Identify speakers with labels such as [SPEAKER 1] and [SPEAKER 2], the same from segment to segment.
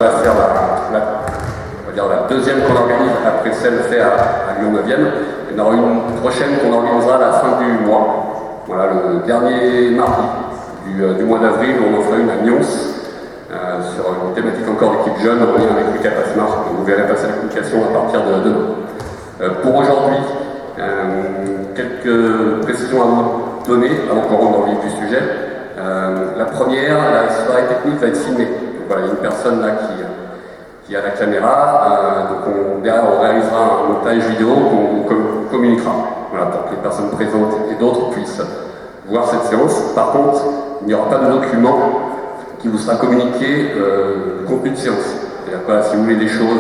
[SPEAKER 1] On va faire la deuxième qu'on organise après celle faite à Lyon 9e. Il y en aura une prochaine qu'on organisera à la fin du mois. Voilà, le dernier mardi du mois d'avril, on en fera une à Nyons, sur une thématique encore d'équipe jeune, en lien avec Lucas Passemar. Vous verrez passer la communication à partir de demain. Pour aujourd'hui, quelques précisions à vous donner avant qu'on rentre dans le vif du sujet. La première, la soirée technique va être filmée. Donc voilà, il y a une personne là qui a la caméra, donc derrière on réalisera un montage vidéo qu'on communiquera, voilà, pour que les personnes présentes et d'autres puissent voir cette séance. Par contre, il n'y aura pas de document qui vous sera communiqué de contenu de séance. C'est-à-dire que si vous voulez des choses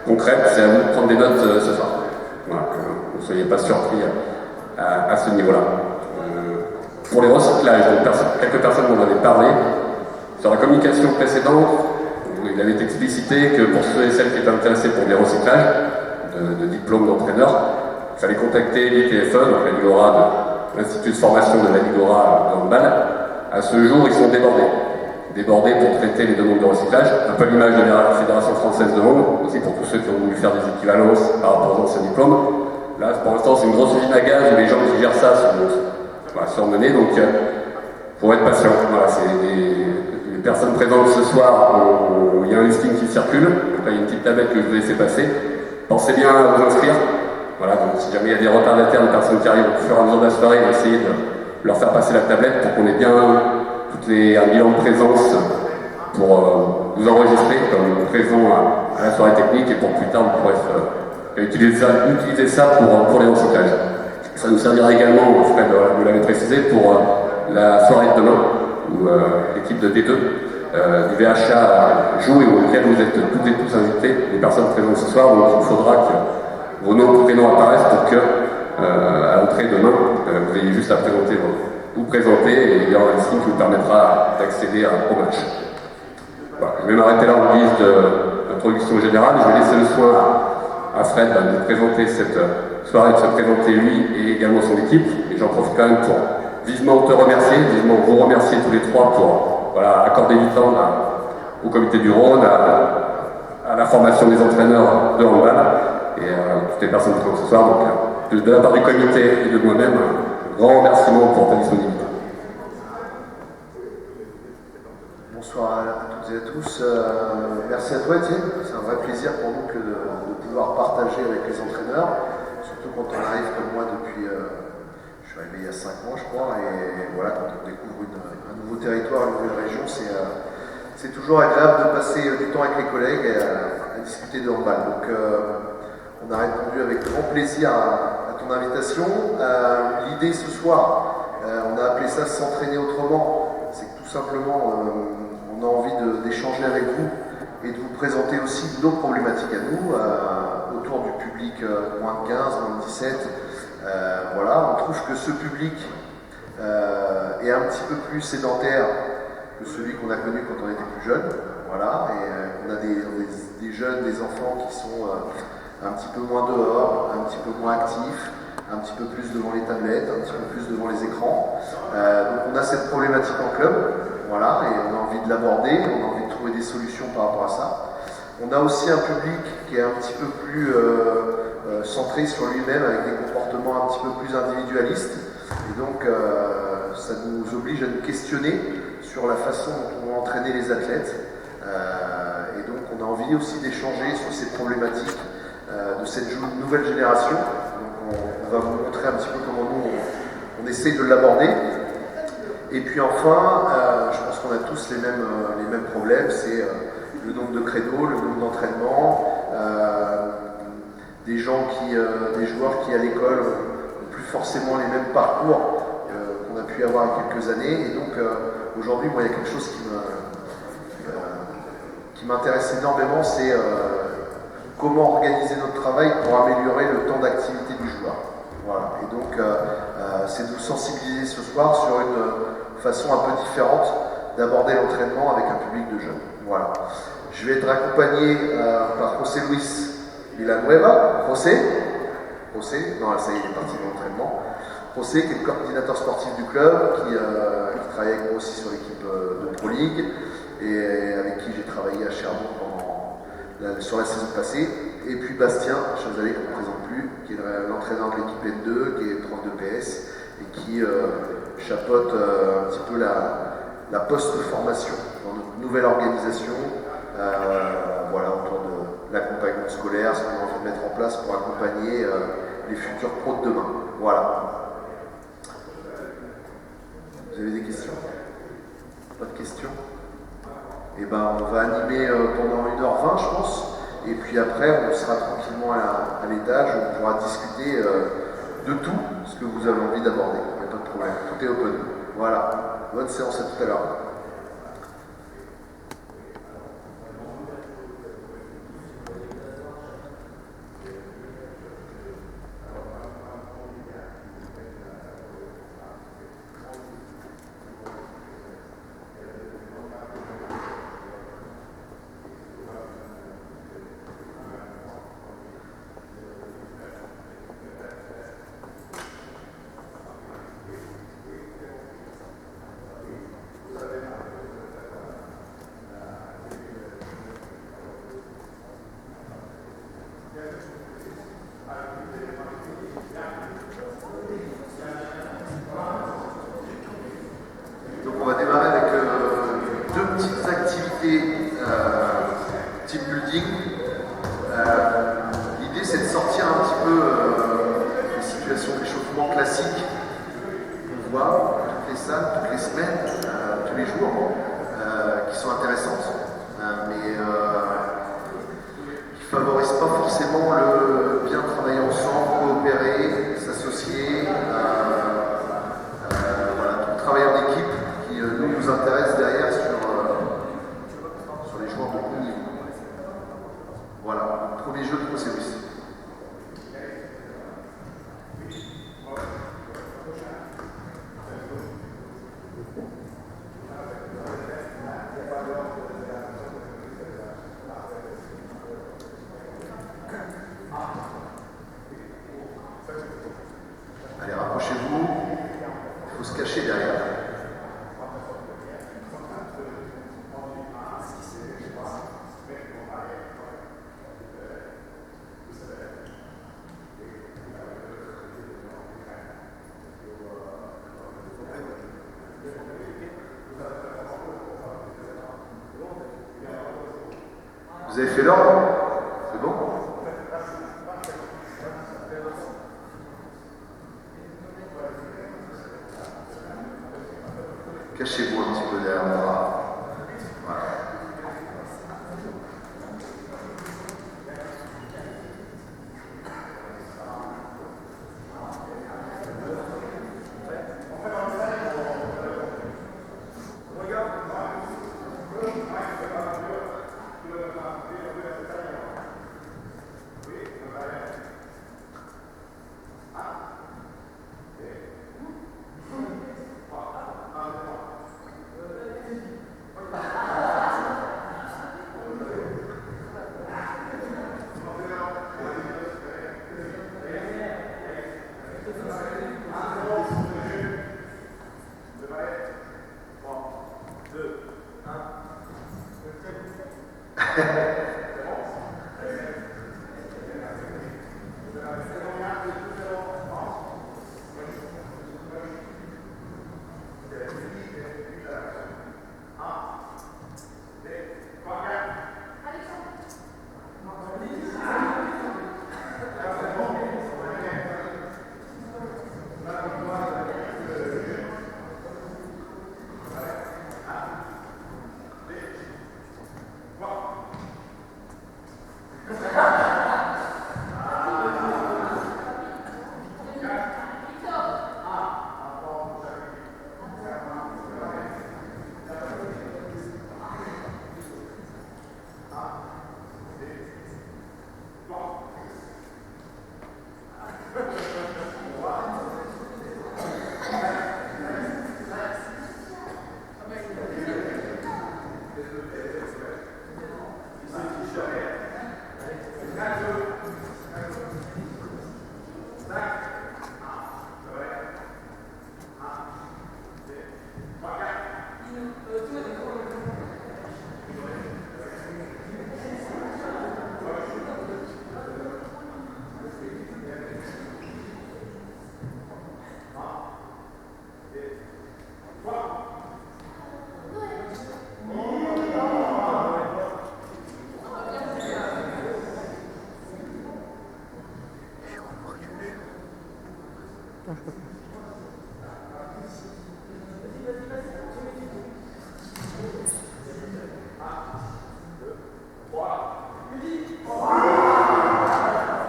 [SPEAKER 1] concrètes, c'est à vous de prendre des notes ce soir. Voilà, que vous ne soyez pas surpris à ce niveau-là. Pour les recyclages, quelques personnes m'en avaient parlé. Sur la communication précédente, il avait été explicité que pour ceux et celles qui étaient intéressés pour des recyclages de diplômes d'entraîneur, il fallait contacter l'ITFE, donc la Ligora de l'Institut de formation de la Ligora de handball. À ce jour, ils sont débordés pour traiter les demandes de recyclage, un peu l'image de la Fédération française de hand, aussi pour tous ceux qui ont voulu faire des équivalences par rapport aux anciens diplômes. Là, pour l'instant, c'est une grosse usine à gaz où les gens qui gèrent ça sont surmenés, donc il faut être patient. Voilà, les personnes présentes ce soir, il y a un listing qui circule, donc là il y a une petite tablette que je vais laisser passer. Pensez bien à vous inscrire. Voilà, donc si jamais il y a des retardataires, des personnes qui arrivent au fur et à mesure de la soirée, on va essayer de leur faire passer la tablette pour qu'on ait bien un bilan de présence pour vous enregistrer comme présent à la soirée technique et pour plus tard vous pourrez utiliser ça pour les recyclages. Ça nous servira également, Fred vous l'avez précisé, pour la soirée de demain où l'équipe de D2 du VHA joue et auquel vous êtes toutes et tous invités, les personnes présentes ce soir, donc il faudra que vos noms et prénoms apparaissent pour que à l'entrée demain, vous ayez juste à vous présenter et il y aura un listing qui vous permettra d'accéder au match. Voilà, je vais m'arrêter là en guise d'introduction générale. Je vais laisser le soin à Fred de présenter cette soirée, de se présenter lui et également son équipe. Et j'en profite quand même pour vivement te remercier, vivement vous remercier tous les trois pour accorder du temps au comité du Rhône, à la formation des entraîneurs de handball et toutes les personnes présentes ce soir. Donc, de la part du comité et de moi-même, un grand remerciement pour ta disponibilité.
[SPEAKER 2] Bonsoir à toutes et à tous. Merci à toi, Étienne. C'est un vrai plaisir pour nous de pouvoir partager avec les entraîneurs, surtout quand on arrive comme moi depuis. Je suis arrivé il y a 5 mois, je crois, et voilà, quand on découvre un nouveau territoire, une nouvelle région, c'est toujours agréable de passer du temps avec les collègues et à discuter de handball. Donc, on a répondu avec grand plaisir à ton invitation. L'idée ce soir, on a appelé ça s'entraîner autrement. C'est que tout simplement, on a envie d'échanger avec vous et de vous présenter aussi nos problématiques à nous, autour du public moins de 15, moins de 17. Voilà, on trouve que ce public est un petit peu plus sédentaire que celui qu'on a connu quand on était plus jeune. Voilà, et on a des jeunes, des enfants qui sont un petit peu moins dehors, un petit peu moins actifs, un petit peu plus devant les tablettes, un petit peu plus devant les écrans. Donc on a cette problématique en club, voilà, et on a envie de l'aborder, on a envie de trouver des solutions par rapport à ça. On a aussi un public qui est un petit peu plus centré sur lui-même, avec des comportements un petit peu plus individualistes. Et donc ça nous oblige à nous questionner sur la façon dont on va entraîner les athlètes. Et donc on a envie aussi d'échanger sur ces problématiques de cette nouvelle génération. Donc on va vous montrer un petit peu comment nous on essaye de l'aborder. Et puis enfin, je pense qu'on a tous les mêmes problèmes, c'est le nombre de créneaux, le nombre d'entraînements, des joueurs qui à l'école n'ont plus forcément les mêmes parcours qu'on a pu avoir il y a quelques années. Et donc aujourd'hui, moi il y a quelque chose qui m'intéresse énormément, c'est comment organiser notre travail pour améliorer le temps d'activité du joueur. Voilà. Et donc, c'est de vous sensibiliser ce soir sur une façon un peu différente d'aborder l'entraînement avec un public de jeunes. Voilà. Je vais être accompagné par José Luis Villanueva. José, non, ça y est, il est parti de l'entraînement. José, qui est le coordinateur sportif du club, qui travaille avec moi aussi sur l'équipe de Pro League. et avec qui j'ai travaillé à Cherbourg sur la saison passée. Et puis Bastien Chazallet, qu'on ne présente plus, qui est l'entraîneur de l'équipe N2, qui est prof de PS et qui chapeaute un petit peu la post-formation dans notre nouvelle organisation, voilà, autour de l'accompagnement scolaire, ce qu'on est en train de mettre en place pour accompagner les futurs pros de demain. Voilà. Vous avez des questions? Pas de questions? Eh ben, on va animer pendant 1h20, je pense. Et puis après, on sera tranquillement à l'étage, on pourra discuter de tout ce que vous avez envie d'aborder. Il n'y a pas de problème, tout est open. Voilà, bonne séance, à tout à l'heure. Donc on va démarrer avec deux petites activités team building. L'idée c'est de sortir un petit peu des situations d'échauffement classiques qu'on voit toutes les salles, toutes les semaines, tous les jours, qui sont intéressantes, mais qui ne favorisent pas forcément le bien travailler ensemble, coopérer, s'associer, voilà, tout le travail en équipe qui nous intéresse derrière sur les joueurs de haut niveau. Voilà, premier jeu de procédus. Allez, rapprochez-vous, il faut se cacher derrière. Vous avez fait l'ordre? C'est bon? Cachez-vous un petit peu derrière mon bras. Voilà.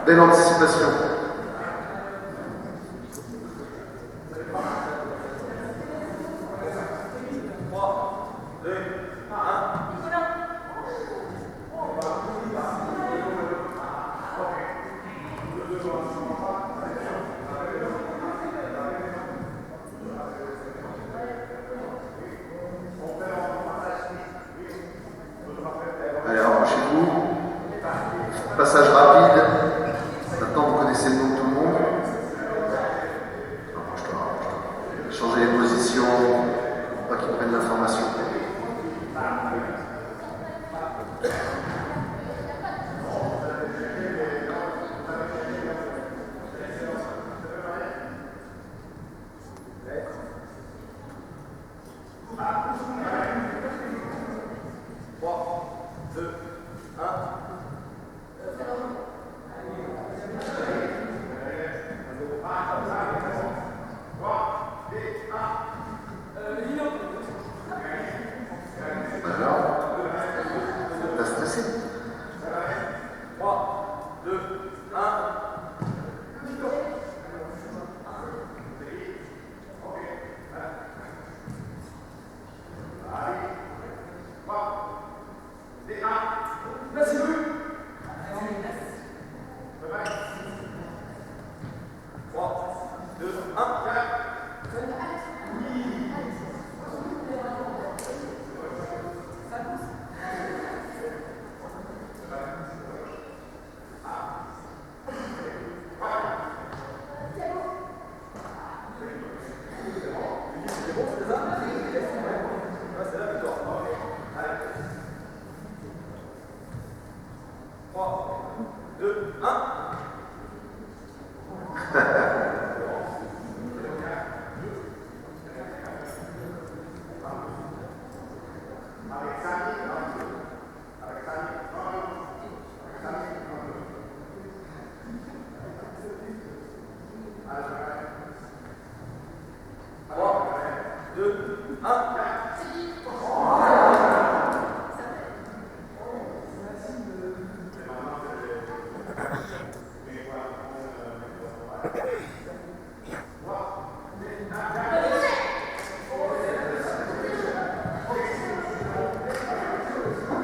[SPEAKER 2] belle anticipation. Allez, rapprochez-vous. Passage rapide. Maintenant, vous connaissez le nom de tout le monde. Rapproche-toi, rapproche-toi. Changez les positions pour pas qu'ils prennent l'information. Alors, t'as stressé?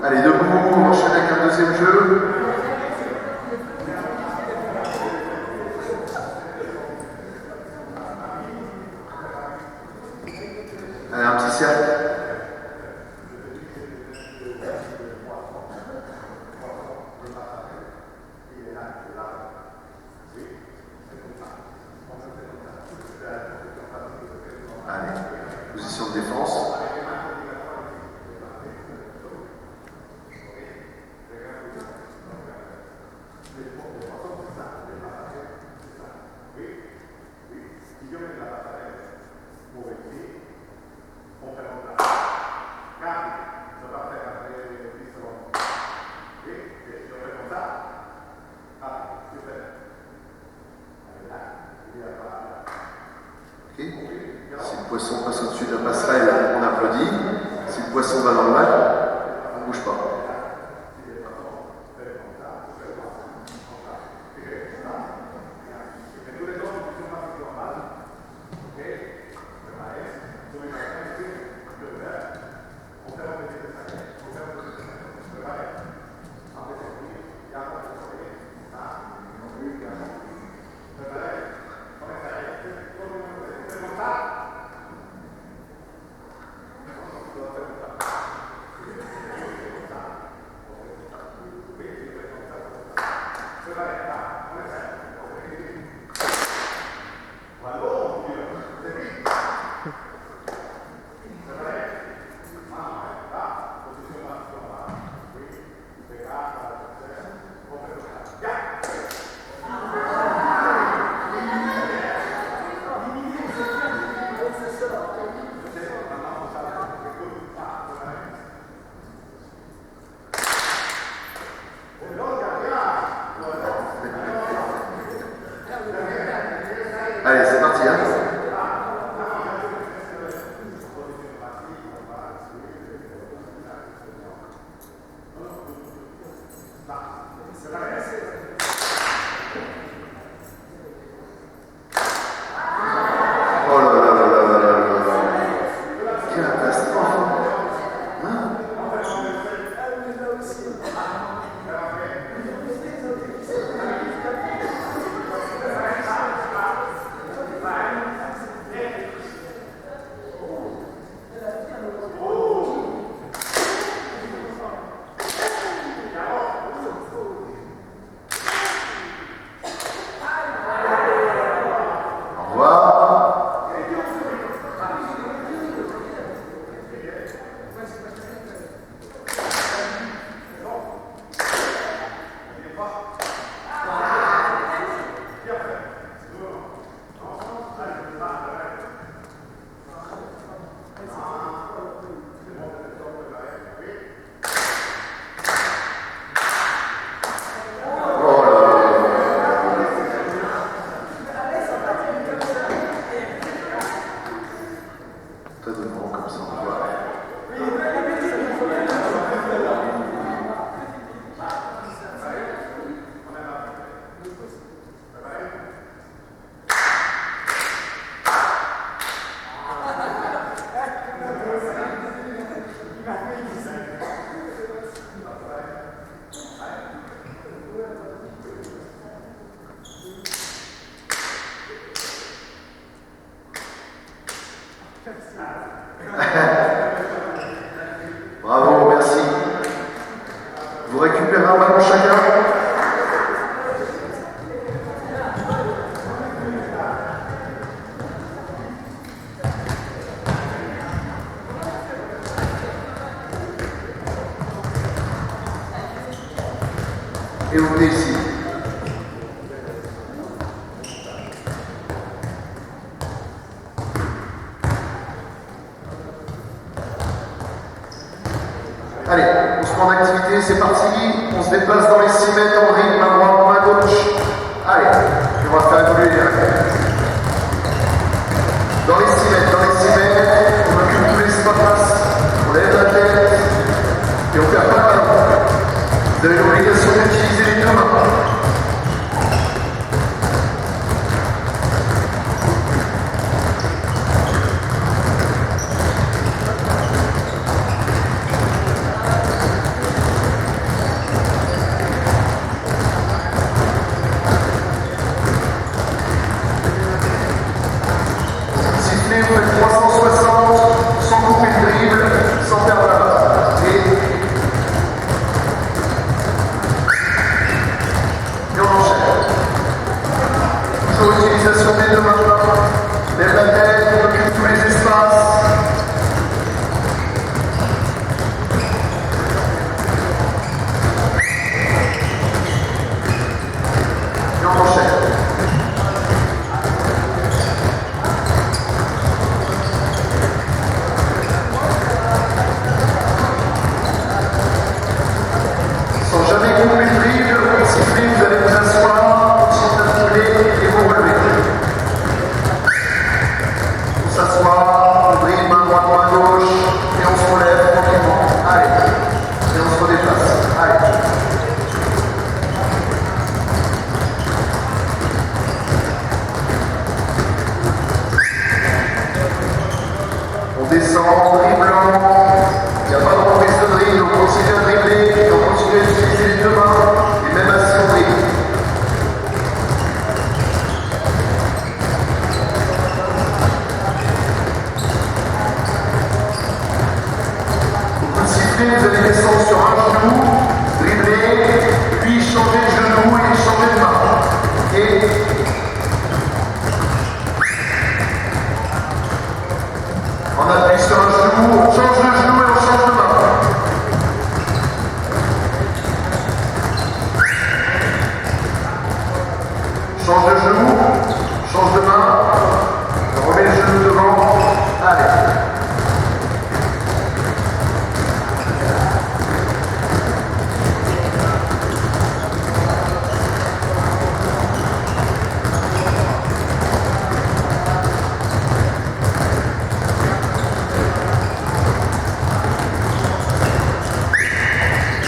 [SPEAKER 2] Allez, debout, on enchaîne avec un deuxième jeu. Allez, un petit cercle. Allez, position de défense. Okay. Si le poisson passe au-dessus de la passerelle, on applaudit. Si le poisson va dans le lac, on ne bouge pas. comme ça on voit. Bravo, merci. Vous récupérez un ballon chacun. Et vous venez ici. Allez, on se prend en activité, c'est parti. On se déplace dans les 6 mètres en rythme, main droite, main gauche. Allez, et on va faire évoluer les règles. Dans les 6 mètres, on occupe tous les espaces, on lève la tête et on perd pas le ballon. Vous avez l'obligation d'utiliser les deux mains. Vous faites 360 sans couper le dribble, sans perdre la balle. Et on enchaîne. Toujours utilisation des deux mains. Lève la tête, on occupe tous les espaces. Et on enchaîne. Vous allez vous asseoir, continuez à dribbler et vous relevez. On s'assoit, on dribble, main droite, main gauche, et on se relève tranquillement. Allez, et on se redéplace. Allez. On descend en dribblant. Il n'y a pas de reprise de dribble, on continue à dribbler, et on continue à utiliser les deux mains. Même à sourire. Vous sifflez, vous allez descendre sur un genou, dribbler, puis changer de genou et changer de main. Et on appuie sur un genou, on change de genou et on change de main. Change de genou, change de main, on remet le genou devant, allez.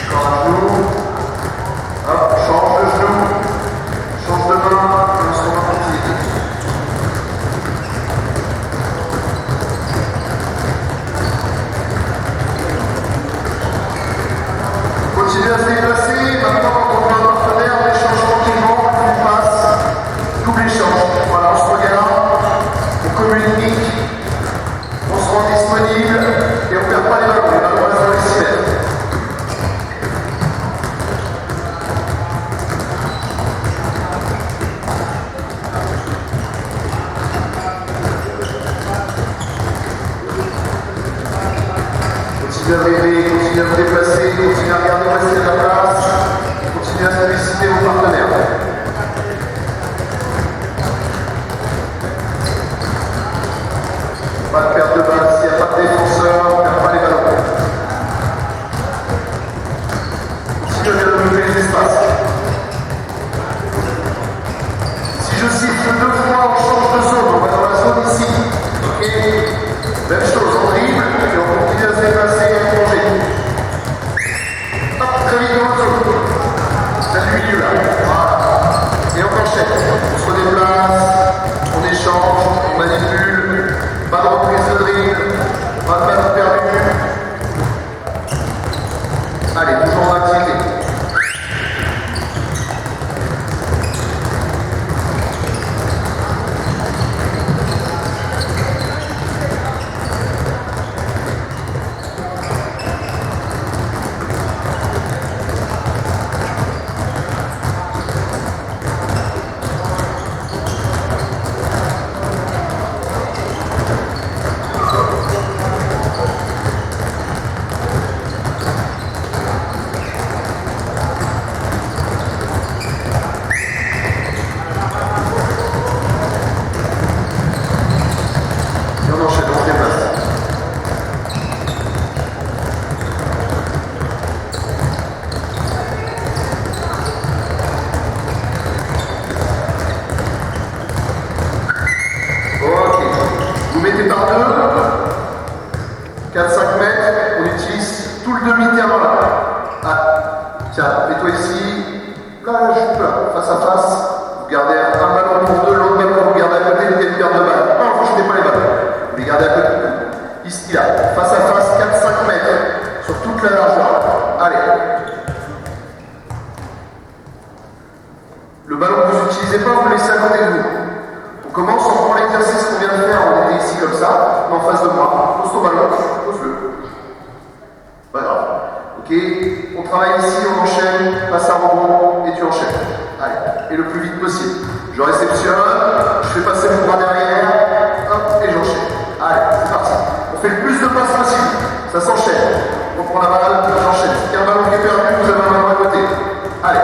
[SPEAKER 2] Encore un genou, hop, change de genou, change de main. Continuez à se déplacer. Maintenant, quand on voit un partenaire, on échange tranquillement, on passe, double échange. Voilà, on se regarde, on communique, on se rend disponible et on ne perd pas les ballons. Les ballons restent dans les 6 mètres. Continuez à rêver, continuez à vous déplacer, continuez à regarder rester à la place, continuez à solliciter vos partenaires. Pas de perte de balle, s'il n'y a pas de défenseur, on ne perd pas les ballons. Continuez à développer les espaces. Si je siffle 2 fois, on change de zone, on va dans la zone ici. Ok, même chose, on dribble. 4-5 mètres, on utilise tout le demi-terrain là. Ah, tiens, mets-toi ici. Là, je là, face à face. Vous gardez un ballon pour deux, l'autre ballon, vous gardez à côté, vous êtes perdre de balle. Non, vous ne jetez pas les ballons. Vous les gardez à côté. Ici, là, face à face, 4-5 mètres, sur toute la largeur. Allez. Le ballon que vous n'utilisez pas, vous le laissez à côté de vous. On commence, on prend l'exercice qu'on vient de faire, on était ici comme ça, en face de moi. Pose ton ballon, pose-le. Pas grave. Ok, on travaille ici, on enchaîne, passe à rebond, et tu enchaînes. Allez, et le plus vite possible. Je réceptionne, je fais passer mon bras derrière, hop, et j'enchaîne. Allez, c'est parti. On fait le plus de passes possible. Ça s'enchaîne. On prend la balle, j'enchaîne. Si il y a un ballon qui est perdu, vous avez un ballon à côté. Allez.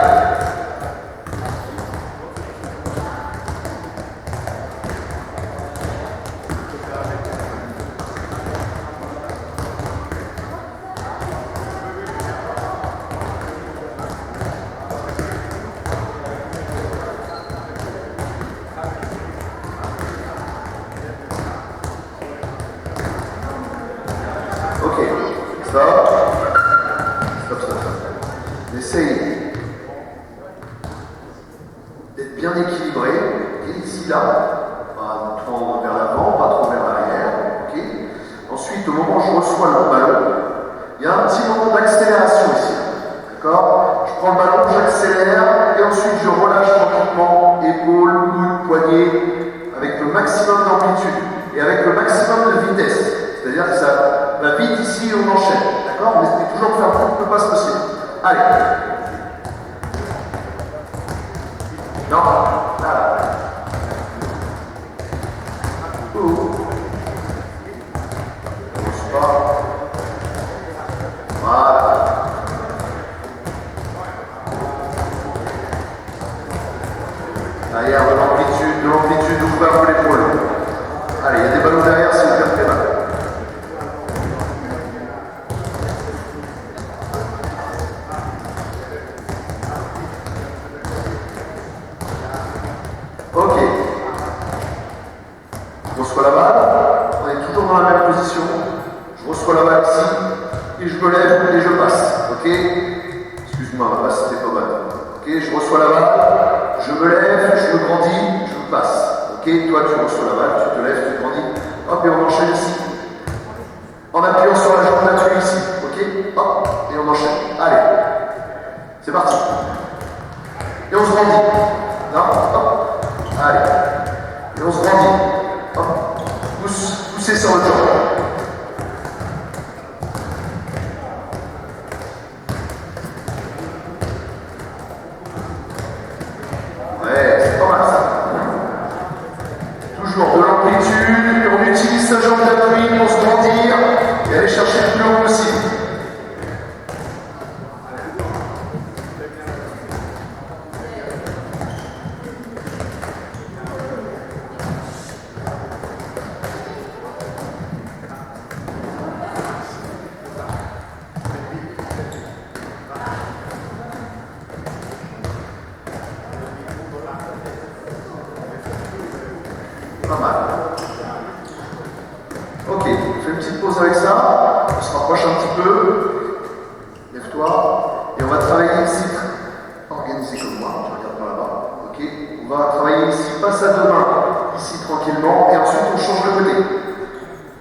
[SPEAKER 2] Essaye d'être bien équilibré. Okay, ici, là, pas trop vers l'avant, pas trop vers l'arrière. Okay. Ensuite, au moment où je reçois le ballon, il y a un petit moment d'accélération ici. D'accord? Je prends le ballon, j'accélère, et ensuite je relâche tranquillement, épaule, coude, poignet, avec le maximum d'amplitude et avec le maximum de vitesse. C'est-à-dire que ça va vite ici et on enchaîne. D'accord? On essaie toujours de faire le plus de passes possible. Allez. Non, là. Pousse pas. Voilà. Derrière de l'amplitude, ouvrez un peu l'épaule. Allez, il y a des ballons derrière si vous perdez mal. Ok. Je reçois la balle. On est toujours dans la même position. Je reçois la balle ici. Et je me lève et je passe. Ok. Excuse-moi, ma passe, c'était pas mal. Ok, je reçois la balle. Je me lève, je me grandis, je passe. Ok, toi tu reçois la balle, tu te lèves, tu te grandis. Hop, et on enchaîne ici. En appuyant sur la jambe d'appui ici. Ok, hop, et on enchaîne. Allez. C'est parti. Et on se grandit. Non, hop. Allez. Et on se grandit. Hop. Poussez sur le jambe. Ouais, c'est pas mal ça. Toujours de l'amplitude. On utilise sa jambe d'appui pour se grandir et aller chercher le plus haut possible. Pas mal. Ok, on fait une petite pause avec ça. On se rapproche un petit peu. Lève-toi. Et on va travailler ici. Organisé comme moi. Tu regardes par là-bas. Ok. On va travailler ici. Passe à deux mains. Ici tranquillement. Et ensuite on change de côté.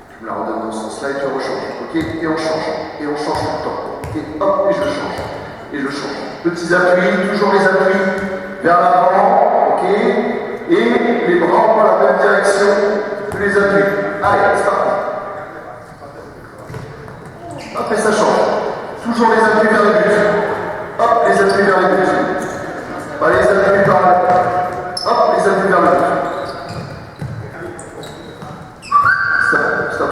[SPEAKER 2] Tu me la redonnes dans ce sens-là et tu rechanges. Ok. Et on change. Et on change tout le temps. Ok. Hop. Et je change. Et je change. Petits appuis. Toujours les appuis vers l'avant. Ok. Et les bras dans la même direction que les appuis. Allez, c'est parti. Hop, et ça change. Toujours les appuis vers les buts. Hop, les appuis vers les buts. Pas les appuis par là. Hop, les appuis vers le but. Stop.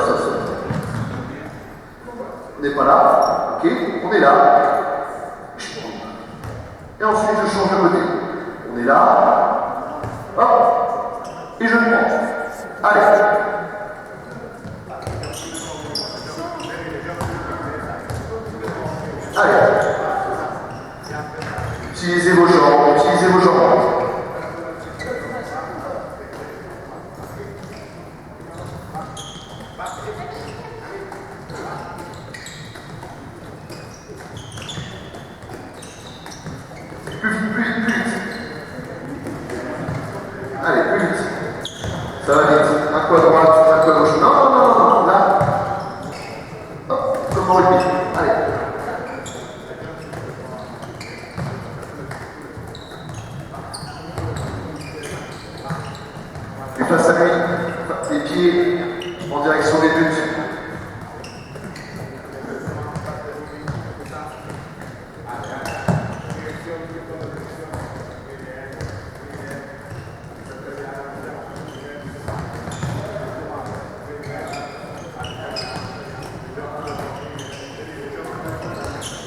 [SPEAKER 2] On n'est pas là. Ok, on est là. Et ensuite, je change de côté. On est là. Hop, et je le prends. Allez. Allez. Utilisez vos jambes, utilisez vos jambes.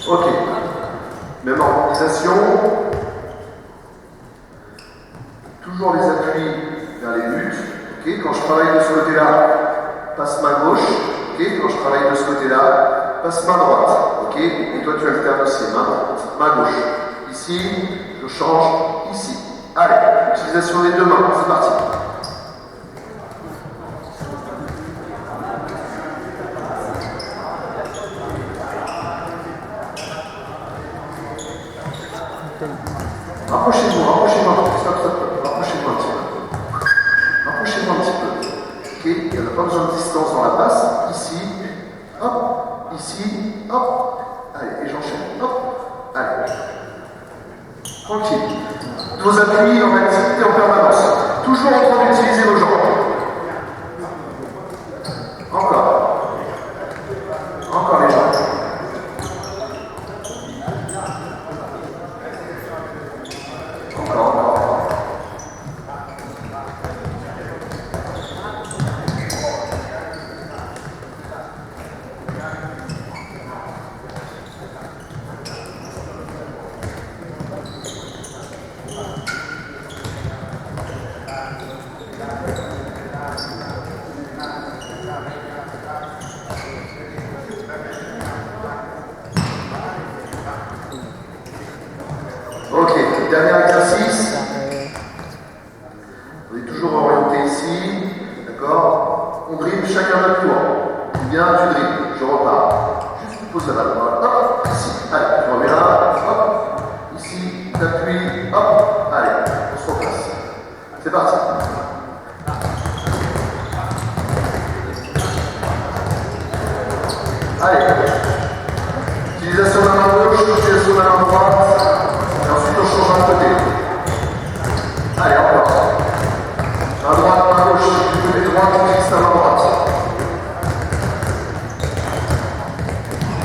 [SPEAKER 2] Ok. Même organisation. Toujours les appuis vers les luttes. Ok. Quand je travaille de ce côté-là, passe main gauche. Ok. Quand je travaille de ce côté-là, passe main droite. Ok. Et toi tu alternes aussi. Main droite, main gauche. Ici, je change. Ici. Allez, utilisation des deux mains. C'est parti. Rapprochez-moi, rapprochez-moi, stop, stop, stop, rapprochez-moi un petit peu. Rapprochez-moi un petit peu. Ok, il n'y a pas besoin de distance dans la passe. Ici, hop, ici, hop. Allez, et j'enchaîne, hop, allez. Tranquille. Vos appuis en activité en permanence. Toujours en train d'utiliser vos jambes. Encore. Encore les jambes. Ok, dernier exercice. On est toujours orienté ici, d'accord? On dribble chacun notre tour. Tu viens, tu dribbles, je repars. Juste tu poses la balle, hop, ici, allez, je remets là, hop, ici, t'appuies, hop, allez, on se replace. C'est parti. Allez, utilisation de la main gauche, utilisation de la main droite. Et ensuite on change d'un côté. Allez, encore. Main droite, main gauche, du côté droit, tu utilises ta main droite.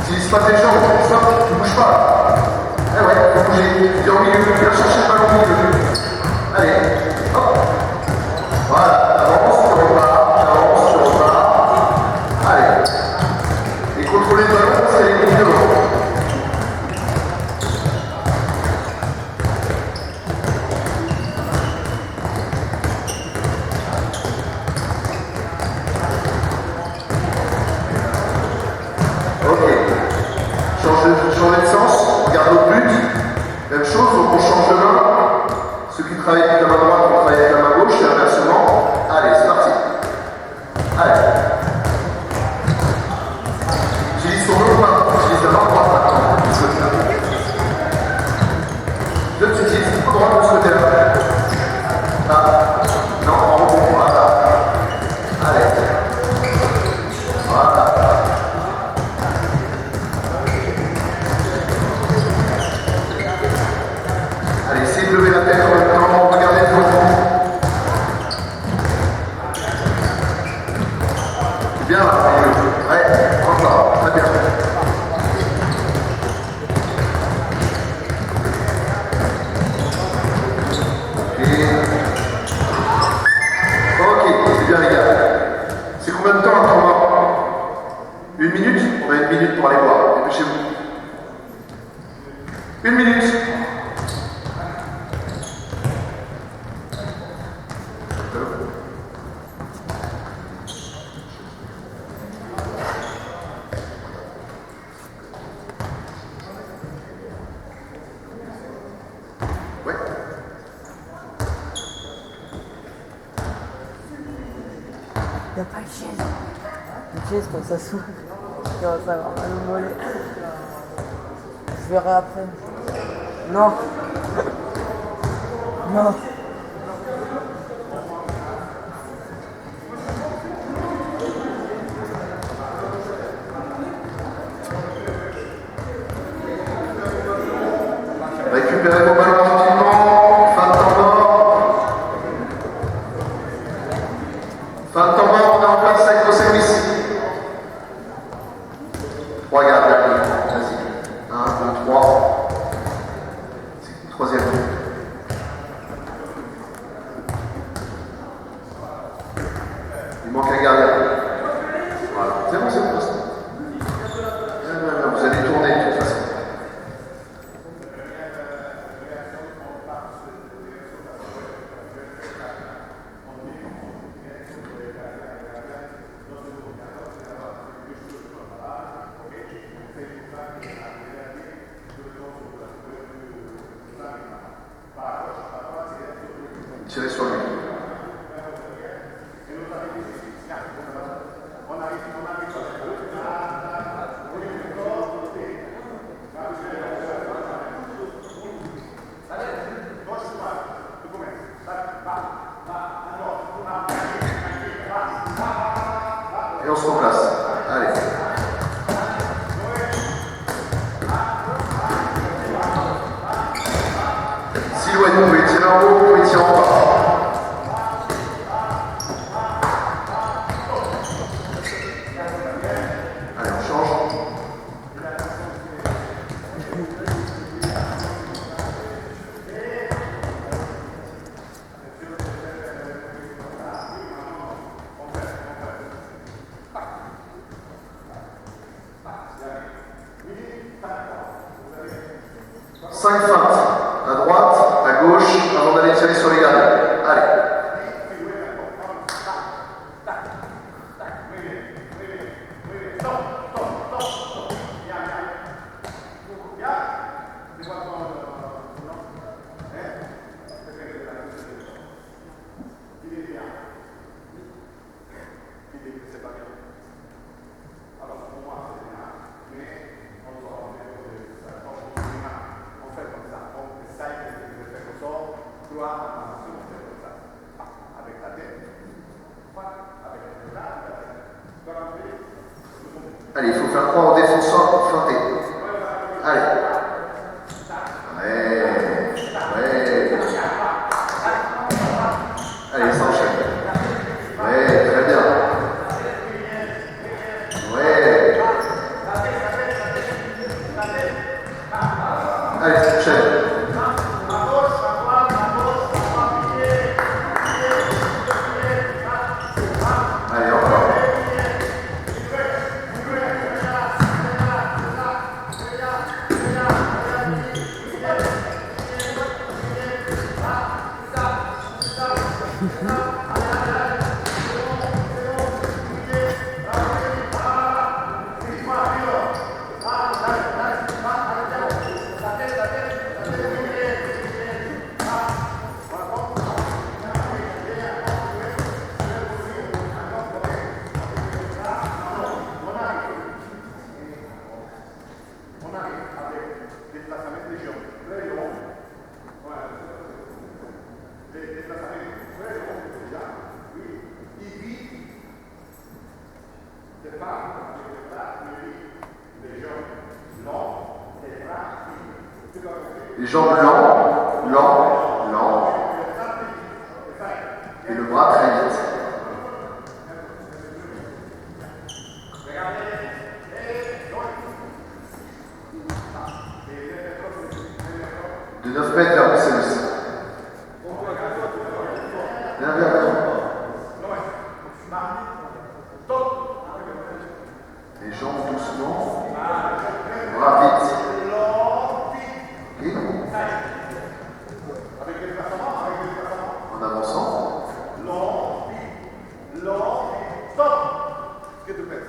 [SPEAKER 2] Utilise pas tes jambes, stop, tu bouges pas. Eh ouais, faut bouger. Tu es au milieu, viens chercher le ballon au milieu. Allez, hop. Voilà, avance, tu repars, avance, tu repars. Allez. Et contrôler le ballon, c'est les lignes devant. Changer de sens, on garde notre but. Même chose, donc on change de main. Ceux qui travaillent avec la main droite vont travailler avec la main gauche et inversement. Allez, c'est parti. Allez. Utilise ton autre main, utilise la main droite maintenant. Là, tu utilises la main droite de ce côté-là. Ah, non, en rebond, voilà. Allez. Voilà. Allez, essayez de lever la tête en même temps, regardez devant vous. C'est bien là, ouais, encore, très bien. Ok, c'est bien les gars. C'est combien de temps un tournoi? 1 minute? On a 1 minute pour aller voir, dépêchez-vous. 1 minute. Ouais.
[SPEAKER 3] Il n'y a pas de chaise. Une chaise quand ça s'ouvre. Tu vas savoir mal au mollet. Je verrai après. Non. Non.
[SPEAKER 2] Récupérez vos ballons rapidement. Fin de temps mort. Fin de temps mort, on est en place avec vos services. 3 gardes, vas-y. 1, 2, 3. C'est le troisième. Il manque un gardien. Voilà. C'est bon, c'est bon. Non, vous allez tourner de toute façon. 5 feintes. À droite, à gauche, avant d'aller tirer sur les gardiens. Allez. Allez, il faut faire croire au défenseur feinté. Allez. Ouais. Allez, ça enchaîne. Ouais, très bien. Ouais. Allez, enchaîne. Allez, encore. Les jambes lents, et le bras très vite. De 9 mètres vers Bruxelles. Bien, bien, bien. Les jambes doucement, bras vite. En avançant.
[SPEAKER 4] Stop. Qu'est-ce que tu fais?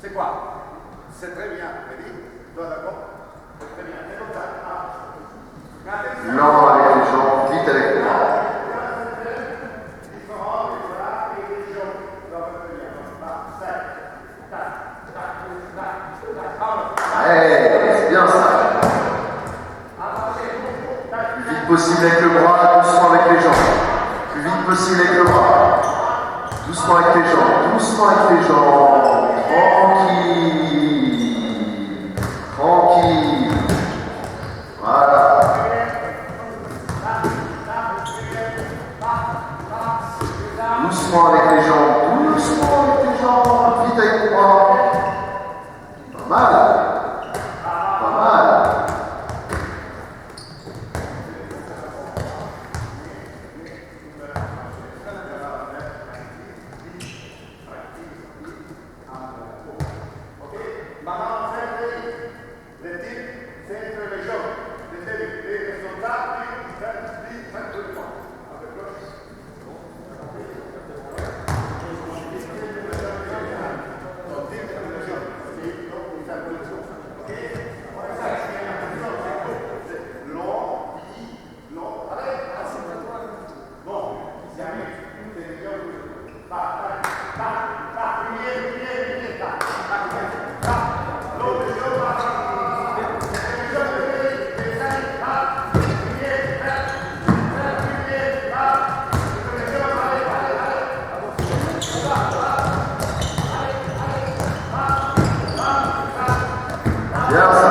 [SPEAKER 4] C'est quoi? C'est très bien, Eddie. Toi, d'accord? C'est très bien. C'est comme ça.
[SPEAKER 2] Lent avec les jambes, vite avec les bras. Ouais, c'est bien ça. Plus vite possible avec le bras, doucement avec les jambes. Plus vite possible avec le bras. Doucement avec les jambes, doucement avec les jambes. Tranquille. Tranquille. Voilà. Doucement avec les jambes, doucement avec les jambes. Vite avec le bras. Pas mal. Pas mal. Bien ça.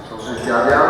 [SPEAKER 2] Changer de gardien.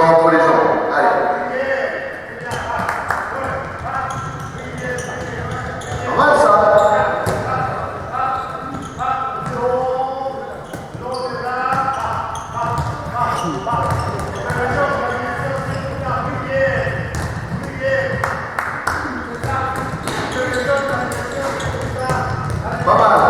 [SPEAKER 2] mains entre les jambes. Allez. Pas mal ça. Pas mal.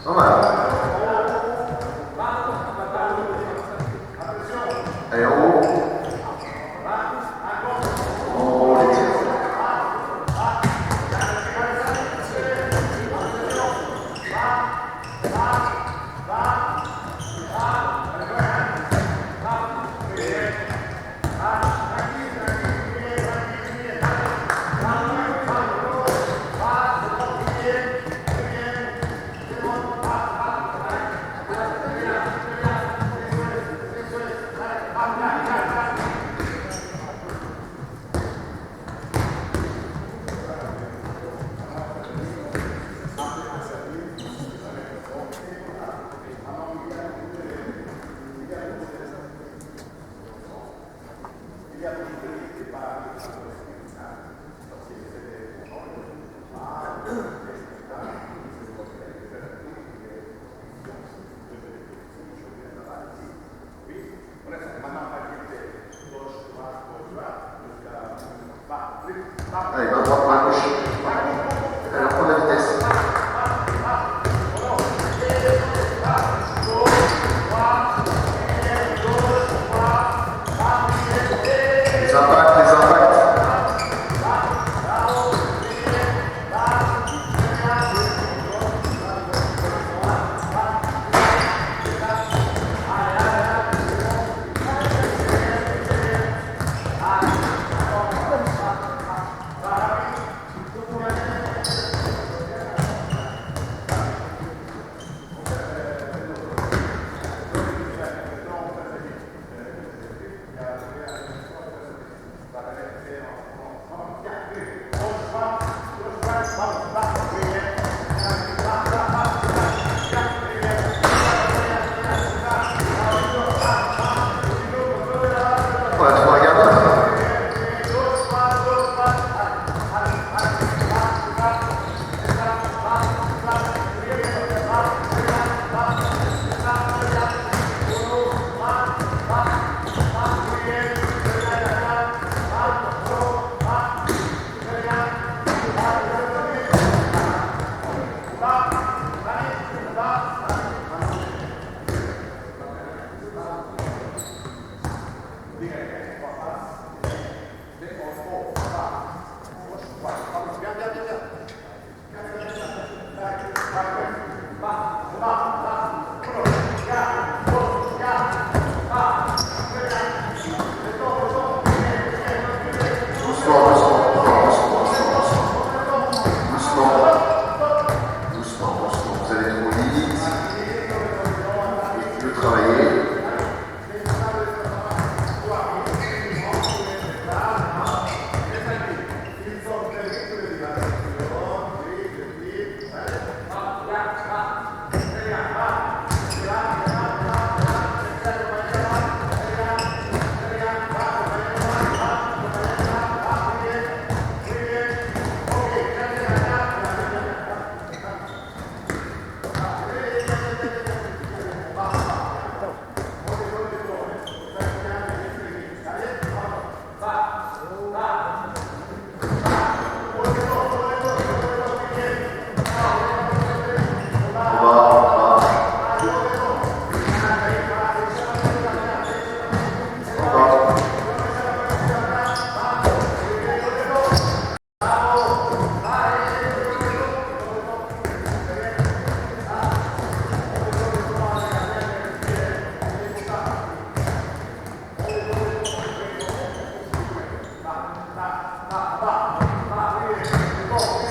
[SPEAKER 2] Pas mal. Allez, en haut. En haut, les tirs. Allez, main droite, main gauche. Allez, on prend la vitesse. Les impacts, les impacts.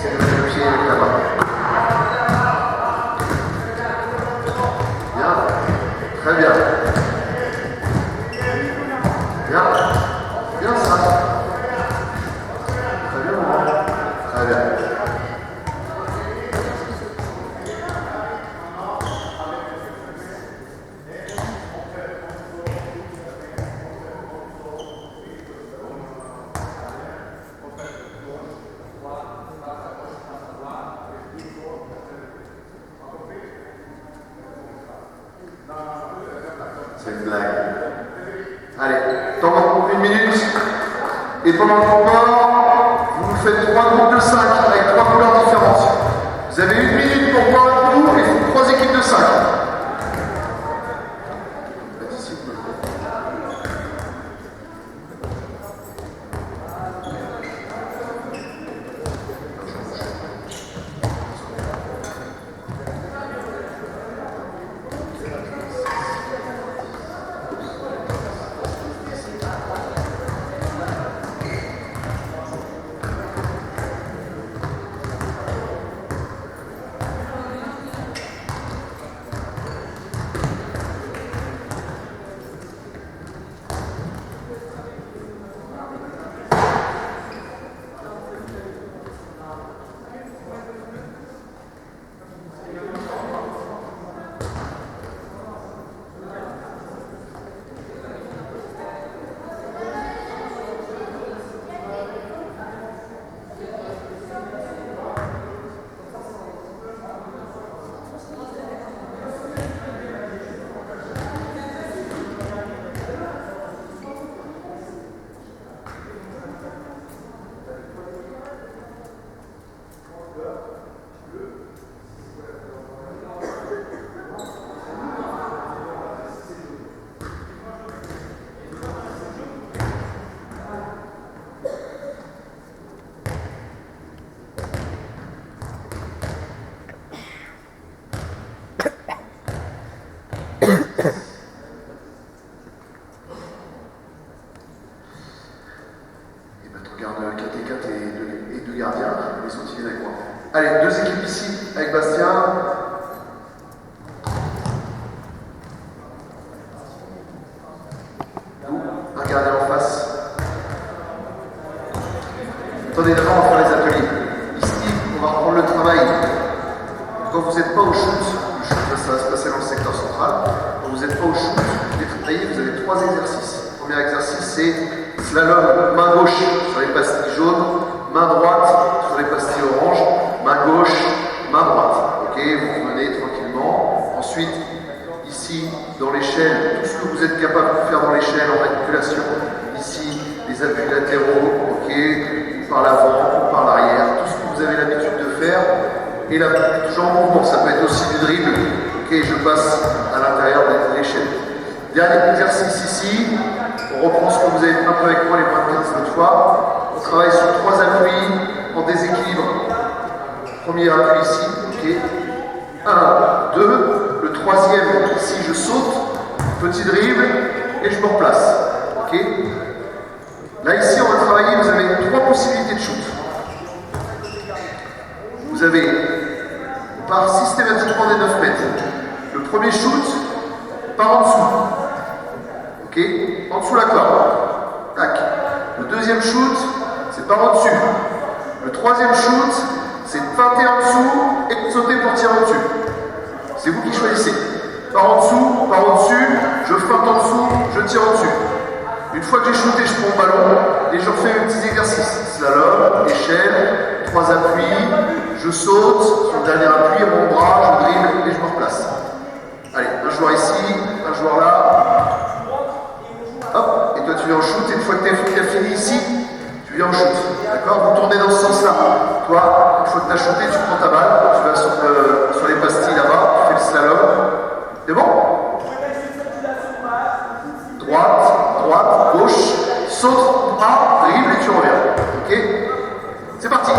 [SPEAKER 2] C'est le pied avec la main. Bien. Très bien. Bien. Bien ça. Très bien, maman. Très bien. C'est une blague. Allez, temps, 1 minute. Et pendant le combat, vous faites 3 groupes de 5 avec 3 couleurs différentes. Vous avez 1 minute pour voir un groupe et 3 équipes de 5. Et deux gardiens, les autres viennent avec moi. Allez, 2 équipes ici avec Bastien. Un gardien en face. Attendez, d'abord on va faire les ateliers. Ici, on va reprendre le travail. Quand vous n'êtes pas au shoot, le shoot ça va se passer dans le secteur central. Quand vous n'êtes pas au shoot, vous travaillez, vous avez 3 exercices. Le premier exercice, c'est slalom, main gauche sur les pastilles jaunes, main droite sur les pastilles oranges, main gauche, main droite. Ok, vous venez tranquillement. Ensuite, ici, dans l'échelle, tout ce que vous êtes capable de faire dans l'échelle en manipulation. Ici, les appuis latéraux, ok, ou par l'avant, ou par l'arrière, tout ce que vous avez l'habitude de faire. Et là, toujours en mouvement, ça peut être aussi du dribble. Ok, je passe à l'intérieur de l'échelle. Dernier exercice ici. On reprend ce que vous avez fait un peu avec moi les moins de 15 l'autre fois. On travaille sur 3 appuis en déséquilibre. Premier appui ici, ok. 1, 2. Le troisième, ici je saute, petit dribble et je me replace. Ok. Là ici on va travailler, vous avez 3 possibilités de shoot. Vous avez, on part systématiquement des 9 mètres. Le premier shoot part en dessous. Ok, en dessous la corde. Tac. Le deuxième shoot, c'est par au-dessus. Le troisième shoot, c'est de feinter en dessous et de sauter pour tirer au-dessus. C'est vous qui choisissez. Par en dessous, par au-dessus, je feinte en dessous, je tire au-dessus. Une fois que j'ai shooté, je prends le ballon et je refais mes petits exercices. Slalom, échelle, 3 appuis, je saute, sur le dernier appui, mon bras, je dribble et je me replace. Allez, un joueur ici, un joueur là. Hop, et toi tu viens en shoot, et une fois que tu as fini ici, tu viens en shoot. D'accord? Vous tournez dans ce sens-là. Toi, une fois que tu as shooté, tu prends ta balle, tu vas sur les pastilles là-bas, tu fais le slalom. C'est bon? Droite, gauche, saute, bras, dribble et tu reviens. Ok? C'est parti.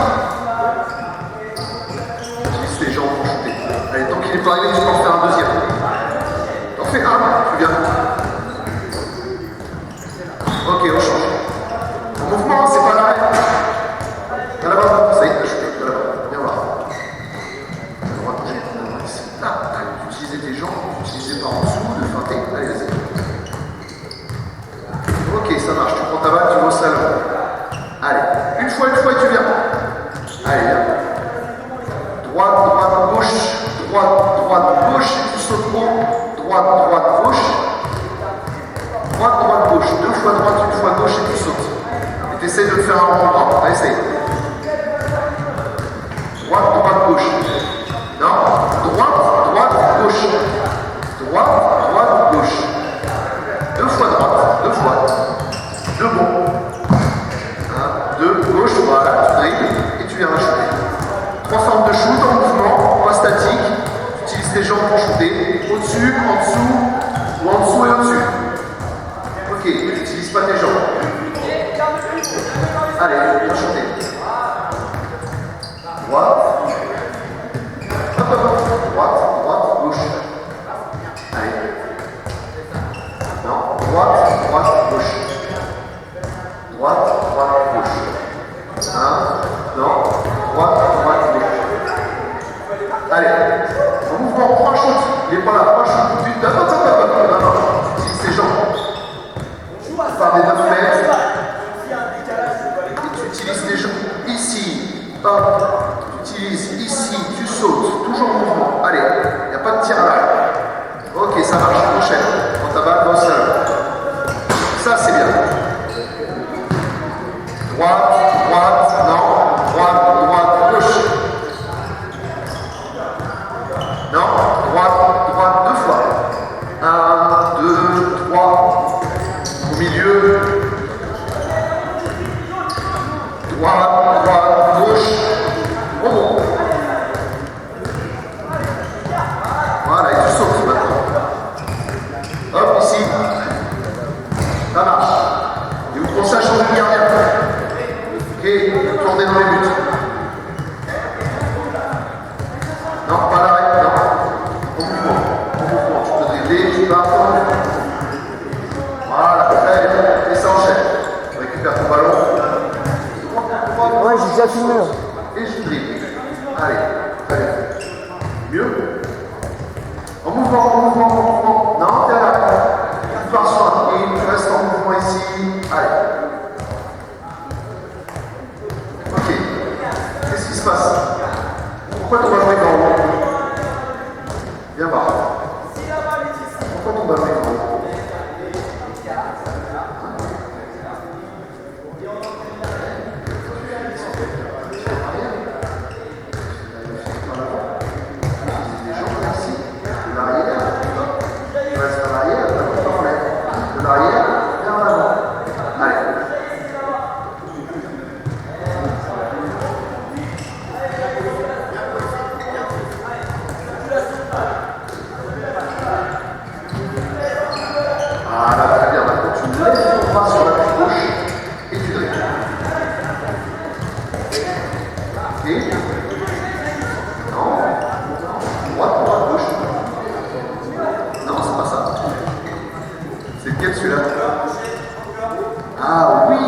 [SPEAKER 2] J'utilise les jambes pour shooter. Allez, tant qu'il n'est pas arrivé, tu peux en faire un deuxième. T'en fais un, tu viens. Ok, on change. Le mouvement, c'est pas la même. et tu viens. Allez, viens. Droite, droite, gauche, droite, droite, gauche, et tu sautes haut. Droite, droite, gauche. Droite, droite, gauche. 2 fois droite, 1 fois gauche et tu sautes. Et tu essaies de le faire en rond droit. Allez, essaye. Droite, droite, gauche. Non. Droite, droite, gauche. Droite, droite, gauche. 2 fois droite, 2 fois. 2 bons. 1, 2, gauche, voilà, tu dribbles et tu viens rajouter. 3 formes de shoot en mouvement, pas statique. Tu utilises tes jambes pour shooter. Au-dessus, en dessous, ou en dessous et au-dessus. Ok, tu n'utilises pas tes jambes. Allez, viens shooter. Droite. Hop, hop, hop. Droite, droite, gauche. Allez. Non, droite, droite, gauche. Droite, droite, gauche. 1, non, droite, droite, gauche. Allez, en mouvement, prends un shoot. Il n'est pas là, prends un shoot. Non, non, non, non, tu utilises tes jambes. Tu pars des 9 mètres. Et tu utilises tes jambes ici. Hop. Tu utilises ici, tu sautes, toujours en mouvement. Allez, il n'y a pas de tir là. Ok, ça marche, enchaîne. Quand ta balle va au sol. Ça, c'est bien. Droite, droite, non, droite, droite, gauche. Non, droite, droite, 2 fois. 1, 2, 3. Au milieu. Droite, droite, gauche. Bon. Voilà, et tu sautes maintenant. Hop, ici. Ça marche. Et vous pensez à changer de gardien. Ok, tournez dans les buts. Non, pas l'arrêt, non. Au mouvement. Tu peux dribbler, tu pars. Voilà, très bien. Et ça enchaîne. Tu récupères ton ballon.
[SPEAKER 3] Ouais, j'ai déjà filmé.
[SPEAKER 2] Et je dribble. Allez, très bien. Mieux. En mouvement, en mouvement, en mouvement. Non, t'es à l'arrêt. Tu pars sur un pied, tu restes en mouvement ici. Allez. Ok. Qu'est-ce qui se passe? Pourquoi ton ballon est grand? Viens voir. Pourquoi ton ballon est grand? Ah oui,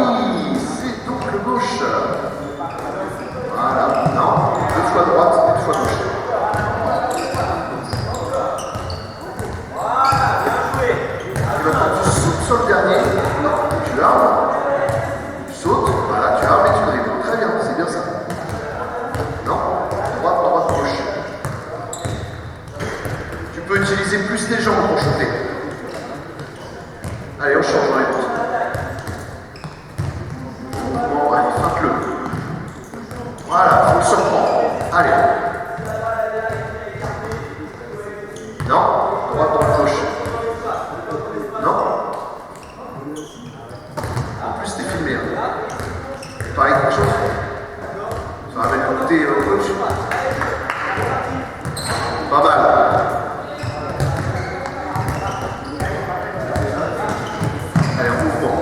[SPEAKER 2] c'est donc le gauche. Voilà, non, 2 fois droite, 1 fois gauche. Et maintenant tu sautes sur le dernier, tu armes, tu sautes, voilà, tu armes et tu dribbles. Très bien, c'est bien ça. Non, droite, droite, gauche. Tu peux utiliser plus tes jambes pour shooter. Allez, on change dans les buts. Bon, allez, frappe-le. Voilà, faut le surprendre. Allez. Non, droite, droite, gauche. Non. En plus, t'es filmé. Hein. Pareil, quelque chose. Ça va bien écouter le coach. Pas mal. Allez, en mouvement.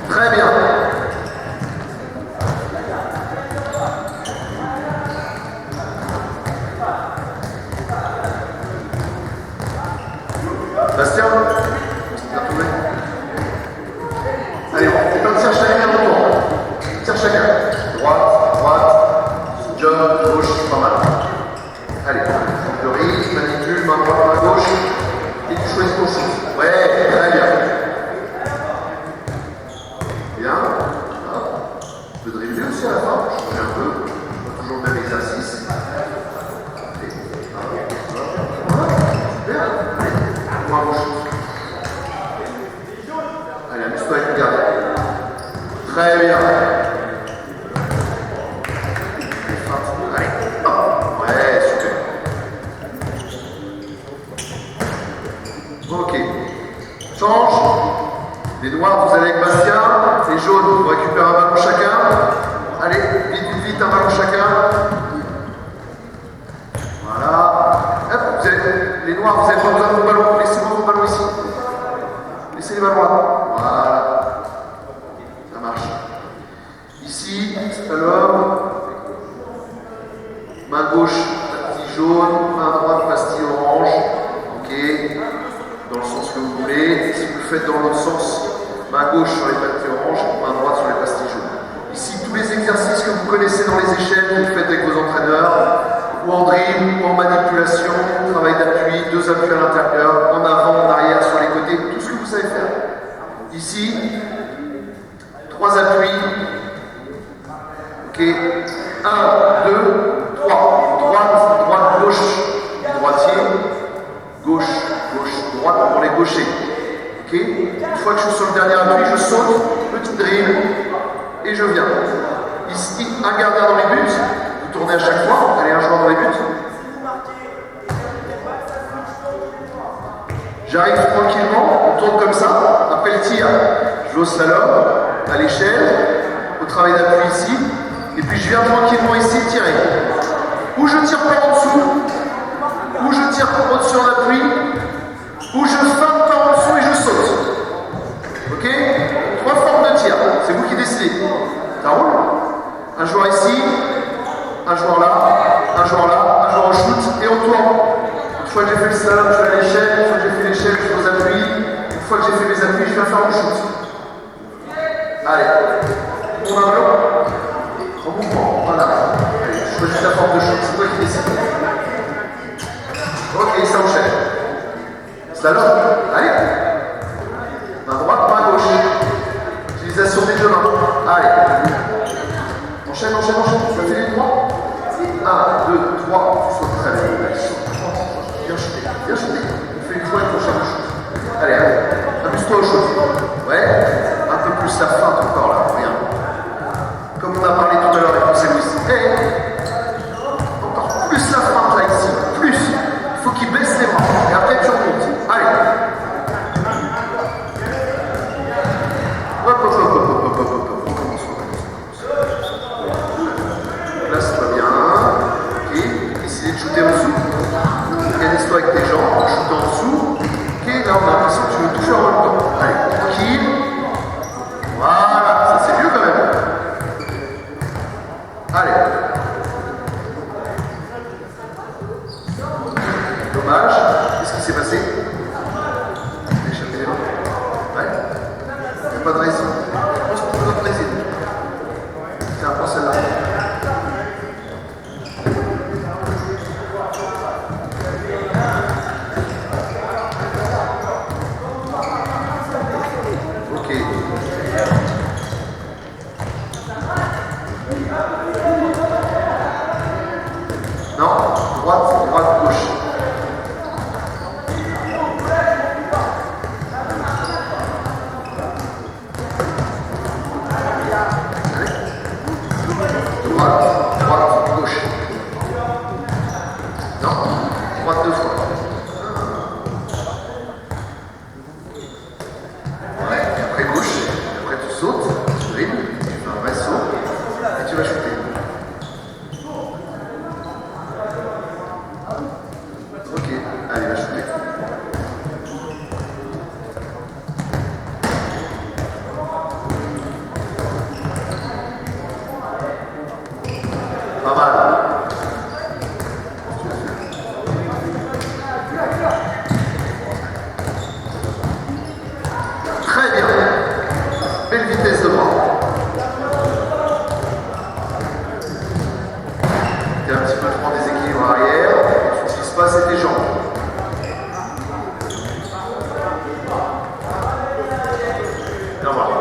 [SPEAKER 2] Très bien. aussi à la fin, pour changer un peu. Toujours le même exercice. Super. Allez, moi à gauche. Allez, amuse-toi avec le gardien. Très bien. Allez. Ouais, super. Ok. Change. Les noirs, vous allez avec Bastien. Les jaunes, vous récupérez un ballon chacun. Allez, vite, vite, vite, un ballon chacun. Voilà. Hop, vous avez, les noirs, vous n'avez pas besoin de vos ballons. Laissez-moi vos ballons ici. Laissez les ballons là. Voilà. Ça marche. Ici, c'est à l'homme. Main gauche, pastille jaune. Main droite, pastille orange. Ok. Dans le sens que vous voulez. Si vous le faites dans l'autre sens, main gauche sur les pastilles oranges, main droite sur les pastilles jaunes. Ici, tous les exercices que vous connaissez dans les échelles, vous le faites avec vos entraîneurs, ou en dribble, ou en manipulation, travail d'appui, 2 appuis à l'intérieur, en avant, en arrière, sur les côtés, tout ce que vous savez faire. Ici, 3 appuis. Ok. 1, 2, 3. Droite, droite, gauche, droitier. Gauche, gauche, droite pour les gauchers. Ok. Une fois que je suis sur le dernier appui, je saute, petit dribble, et je viens. Ici, un gardien dans les buts. Vous tournez à chaque fois. Allez, un joueur dans les buts. J'arrive tranquillement, on tourne comme ça. Après le tir, je vais au slalom, à l'échelle, au travail d'appui ici. Et puis je viens tranquillement ici tirer. Ou je tire par en dessous, ou je tire au-dessus en appui, ou je feinte par en dessous et je saute. Ok? 3 formes de tir, c'est vous qui décidez. Ça roule? Un joueur ici, un joueur là, un joueur là, un joueur au shoot et on tourne. Une fois que j'ai fait le slalom, je vais à l'échelle, une fois que j'ai fait l'échelle, je vais aux appuis, une fois que j'ai fait mes appuis, je vais faire mon shoot. Allez, on a un ballon. En mouvement, voilà. Allez, choisis la forme de shoot, c'est toi qui décides. Ok, ça enchaîne. Slalom, allez. Main droite, main gauche. Utilisation des deux mains. Allez. Enchaîne, enchaîne, enchaîne. Ça fait les 3. 1, 2, 3. Tu sautes très bien. Bien shooté, bien shooté. On fait une fois et on cherche le shoot. Allez, allez. Amuse-toi au shoot. Ouais. Un peu plus la feinte encore là. Regarde. Comme on a parlé tout à l'heure avec José Luis. Hey. Encore plus la feinte là ici. Plus. Il faut qu'il baisse les bras. Et après tu remontes. Allez. Hop, hop, hop, hop, hop, hop, hop, hop. On commence. Place-toi bien. Ok. Essayez de shooter en dessous. Organise-toi avec tes jambes. Shoot en dessous. Ok. Là, on a l'impression que tu veux toucher en même temps. Allez, tranquille. Voilà. Ça, c'est mieux quand même. Allez. Dommage. Qu'est-ce qui s'est passé? J'ai échappé les mains. Ouais. Il n'y a pas de raison. Je pense qu'on peut notre résine. Tiens, prends celle-là. Ok. Non, droite, droite, gauche. Droite, droite, gauche. Non, droite 2 fois. Ouais, et après gauche. Et après tu sautes, tu dribbles, tu fais un vrai saut et tu vas shooter. Ok, allez, va shooter. Pas mal. Très bien. Belle vitesse de bras. T'es un petit peu trop en déséquilibre arrière. Tu n'utilises pas assez tes jambes. Bien voilà.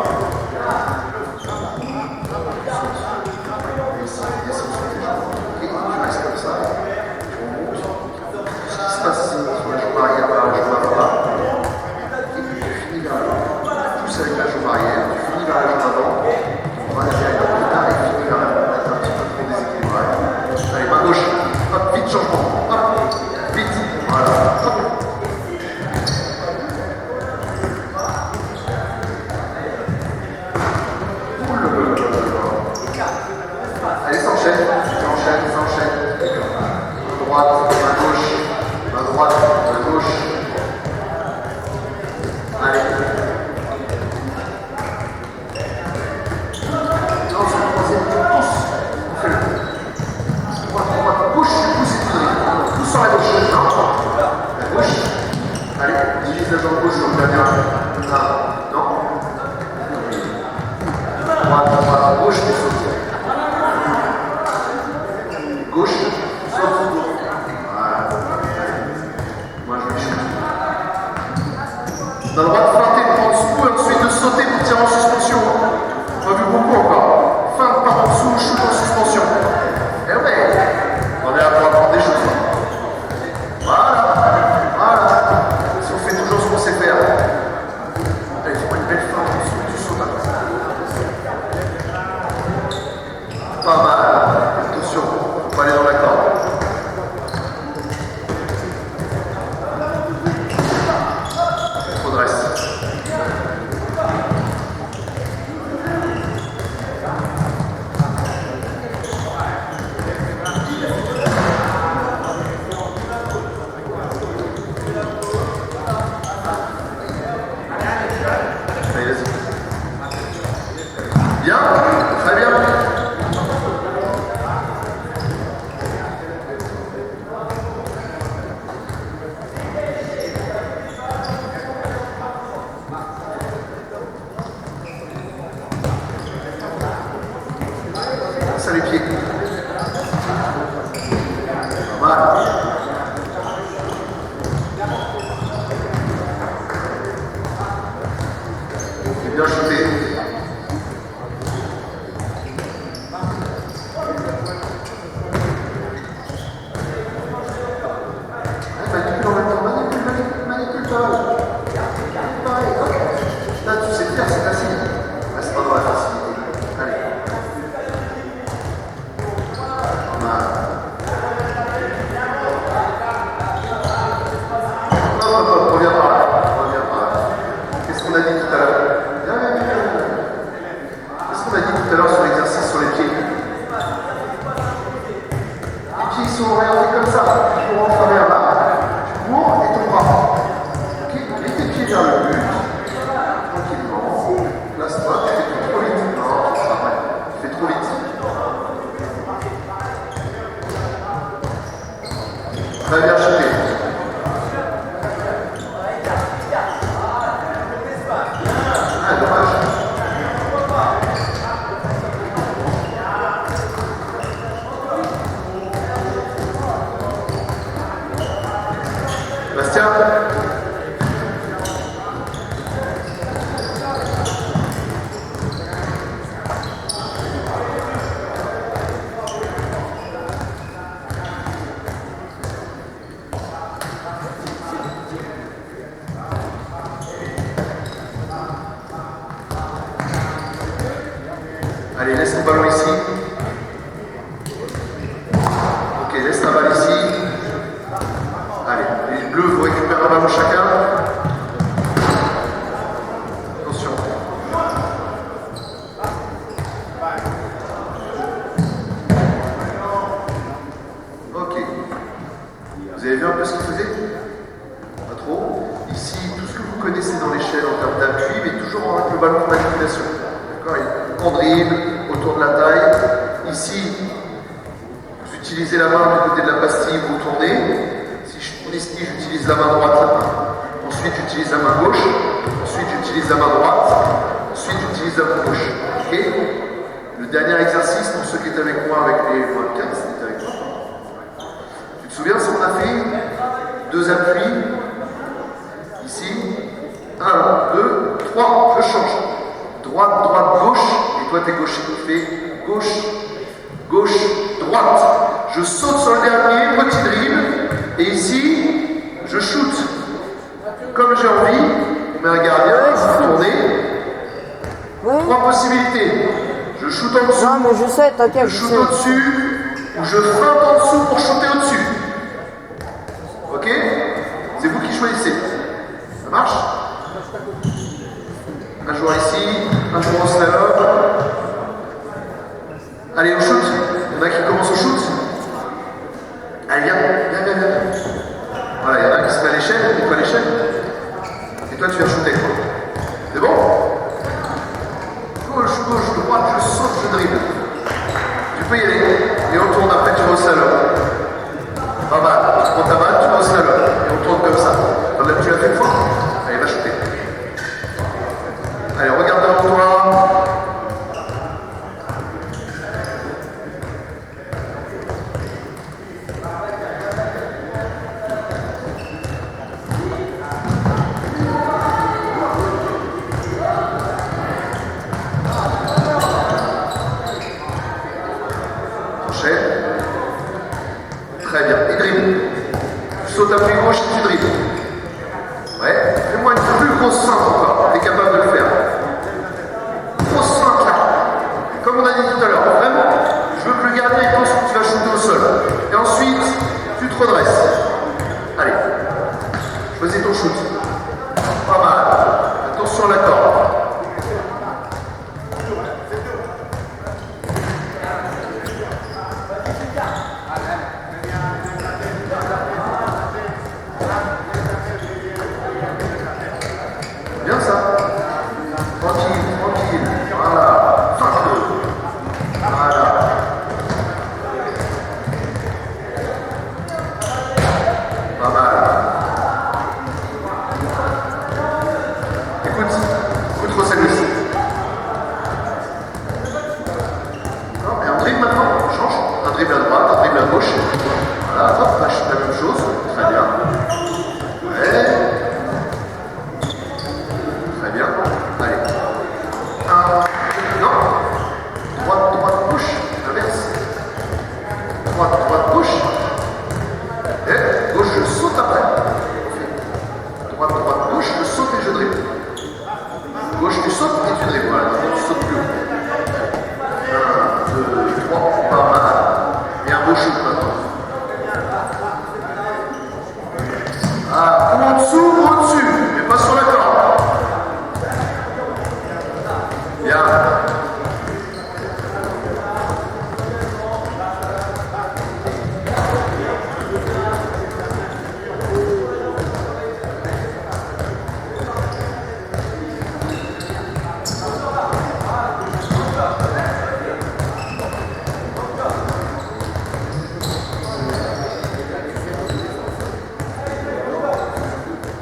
[SPEAKER 2] Tous. Fais-le. Droite, gauche, tu pousses et tu dribbles. Tous sur la gauche. La gauche. Allez, utilise la jambe gauche sur le dernier. Non. Droite, gauche, tu sautes. Gauche, saute. Voilà. Moi, je vais chuter. On a le droit de feinter, de prendre sous et ensuite de sauter pour tirer en suspension. On a vu beaucoup encore. Feinte par en dessous, shoot en suspension. Et ouais, on est là pour apprendre des choses. Voilà. Si on fait toujours ce qu'on sait faire. Allez, fais-moi une belle feinte en dessous, tu sautes après. Pas mal. Attention, on va aller dans la corde. Redresse. Allez, vas-y. Bien, très bien. Ça les pieds. Pas mal. C'est bien shooté. Manipule en même temps. Manipule pas. Pareil. Là, tu sais le faire, c'est facile. Reste pas dans la facilité. Allez. Reviens par là. Qu'est-ce qu'on a dit tout à l'heure? Qu'est-ce qu'on a dit tout à l'heure sur l'exercice sur les pieds? Les pieds sont orientés comme ça. Tu cours en travers là. Tu cours et ton bras. Ok? Mets tes pieds vers le but. Tranquillement. Place-toi. Tu fais trop vite. Non, c'est pas vrai. Tu fais trop vite. Très bien shooté. Ah, dommage. Bastien. Allez, laisse ton ballon ici. Ok, laisse ta balle ici. Allez, les bleus, vous récupérez un ballon chacun. Attention. Ok. Vous avez vu un peu ce qu'il faisait? Pas trop. Ici, tout ce que vous connaissez dans l'échelle en termes d'appui, mais toujours avec le ballon de manipulation. D'accord? En dribble, autour de la taille. Ici, vous utilisez la main du côté de la pastille, vous tournez. Si je tourne ici, j'utilise la main droite. Ensuite, j'utilise la main gauche. Ensuite, j'utilise la main droite. Ensuite, j'utilise la main gauche. Ok? Le dernier exercice, pour ceux qui étaient avec moi avec les webcams, c'était avec moi. Tu te souviens, si on a fait 2 appuis, ici, 1, 2, 3, je change. Droite, droite, gauche, et toi t'es gaucher, tu fais gauche, gauche, droite. Je saute sur le dernier, petit dribble, et ici, je shoot. Comme j'ai envie, on met un gardien, je vais tourner.
[SPEAKER 3] Oui.
[SPEAKER 2] 3 possibilités. Je shoot en dessous.
[SPEAKER 3] Non, mais je sais, t'inquiète,
[SPEAKER 2] Je
[SPEAKER 3] je
[SPEAKER 2] shoot
[SPEAKER 3] sais.
[SPEAKER 2] au-dessus, ou je feinte en dessous pour shooter au-dessus. Ok? C'est vous qui choisissez. Ça marche? Un joueur ici, un joueur au slalom. Allez, au shoot. Il y en a qui commencent au shoot. Allez, viens. Voilà, il y en a un qui se met à l'échelle. Et toi, à l'échelle. Et toi, tu vas shooter. C'est bon? Gauche, gauche, droite, je saute, je dribble. peux y aller. Et on tourne après, tu vas au salon. Pas mal. Tu prends ta balle, tu vas au salon. Et on tourne comme ça. Là, tu l'as fait une fois. Allez, va shooter. Allez, regarde devant toi. Très bien. Et dribble. Tu sautes à pied gauche et tu dribbles. Ouais. Fais-moi une plus grosse feinte encore. Tu es capable de le faire. Grosse feinte là. Comme on a dit tout à l'heure. Vraiment, je veux que le gardien pense que tu vas shooter au sol. Et ensuite, tu te redresses. Allez. Choisis ton shoot. Pas mal. Attention à la corde. Bien ça. Tranquille, tranquille. Voilà. Fardeau. Voilà. Pas mal. Écoute Rossel ici. Non, mais un dribble maintenant. On change. Un dribble à droite, un dribble à gauche. Voilà, hop, lâche la même chose. Très bien. Ouais. Très bien. Allez. Non. Droite, droite, gauche. Inverse. Droite, droite, gauche. Et gauche, je saute après. Droite, droite, gauche, je saute et je dribble. Gauche, tu sautes et tu dribbles. Voilà, maintenant tu sautes plus haut. 1, 2, 3, pas mal. Et un beau shoot maintenant. Ah, ou en dessous ou au-dessus, mais pas sur la corde. Bien.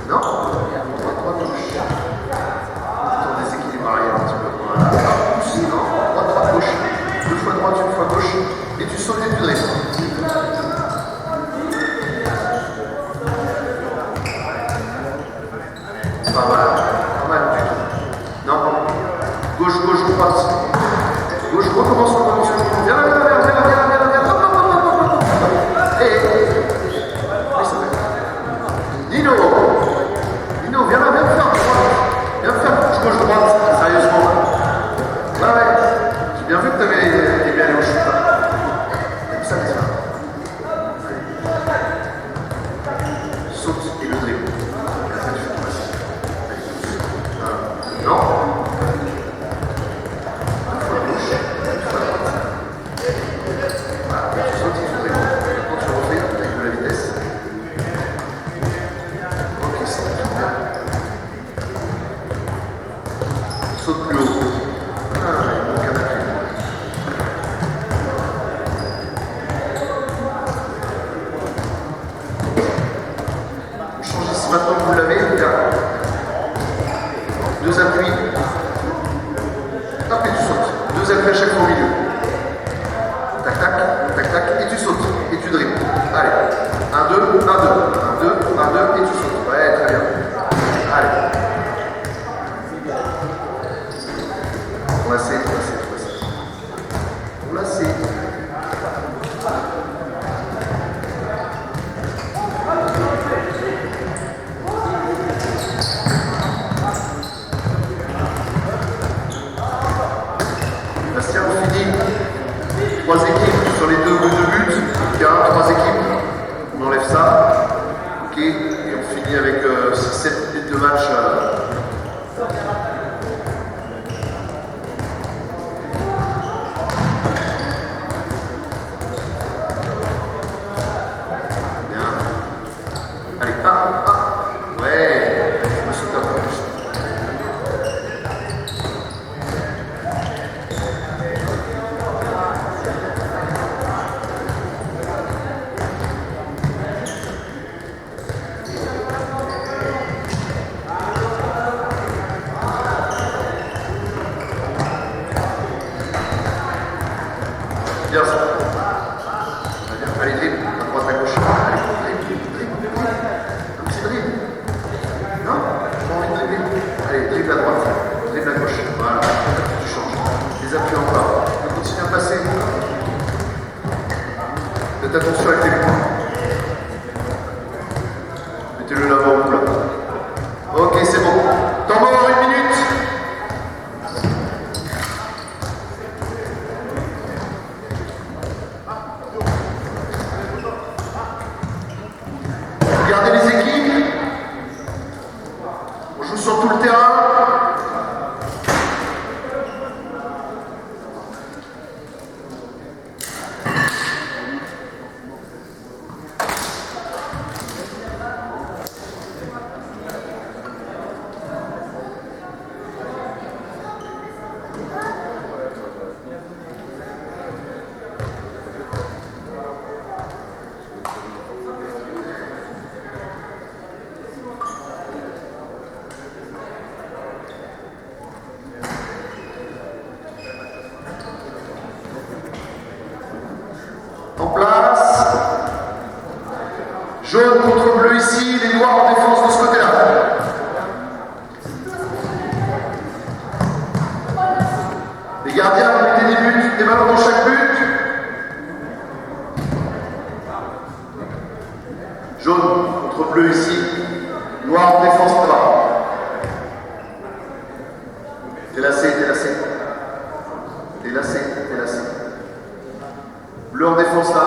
[SPEAKER 2] Non? Droite, droite, gauche. Ton déséquilibre arrière un petit peu. Voilà. Pousse, non? Droite, droite, gauche. 2 fois droite, 1 fois gauche. Et tu sautes et tu dribbles. Pas mal. Pas mal du tout. Non? Gauche, gauche, droite. Gauche, recommence, recommence. Viens là, viens là, viens là, viens là, viens là, viens là. Hop, hop, hop, hop, hop, hop. Comment il s'appelle? Nino, viens là, viens me faire. Viens me faire gauche, droite, sérieusement. Ouais, ouais. J'ai bien vu que t'es bien allé au shoot. Comme ça, c'est ça. Saute et le dribble. Après, tu fais passer. Non. 2 fois gauche, 1 fois droite. Voilà, tu sautes et tu dribbles. Maintenant, tu refais avec de la vitesse. Ok, c'est bien. Saute plus haut. Ah, il manque un appui. On change ici maintenant que vous l'avez. Bien. 2 appuis. Hop, et tu sautes. 2 appuis à chaque fois au milieu. Tac, tac, tac, tac, et tu sautes. Et tu dribbles. Allez. 1, 2, 1, 2. 1, 2, 1, 2, et tu sautes. Ouais, très bien. Allez. Enlacez. Enlacez. Bastien, on finit 3 équipes sur les 2 bouts de but. Il y a 3 équipes. On enlève ça. Ok. Et on finit avec 6-7 minutes de match. Allez, ouais, je me saute un peu plus. Bien ça. Allez, dribble, à droite, à gauche. Allez, dribble. Un petit dribble. Non? J'ai envie de dribbler. Allez, dribble à droite, dribble à gauche. Voilà, tu changes. Les appuis encore. Tu continues à passer. Faites attention avec tes points. Mettez-le là-bas au bout là. Ok, c'est bon. Temps mort, 1 minute. Regardez les équipes. On joue sur tout le terrain. En place. Jaune contre bleu ici, les noirs en défense de ce côté-là. Les gardiens, vous mettez des buts, des ballons dans chaque but. Jaune contre bleu ici, noir en défense là-bas. T'es lassé, t'es lassé. T'es lassé, t'es lassé. Bleu en défense là.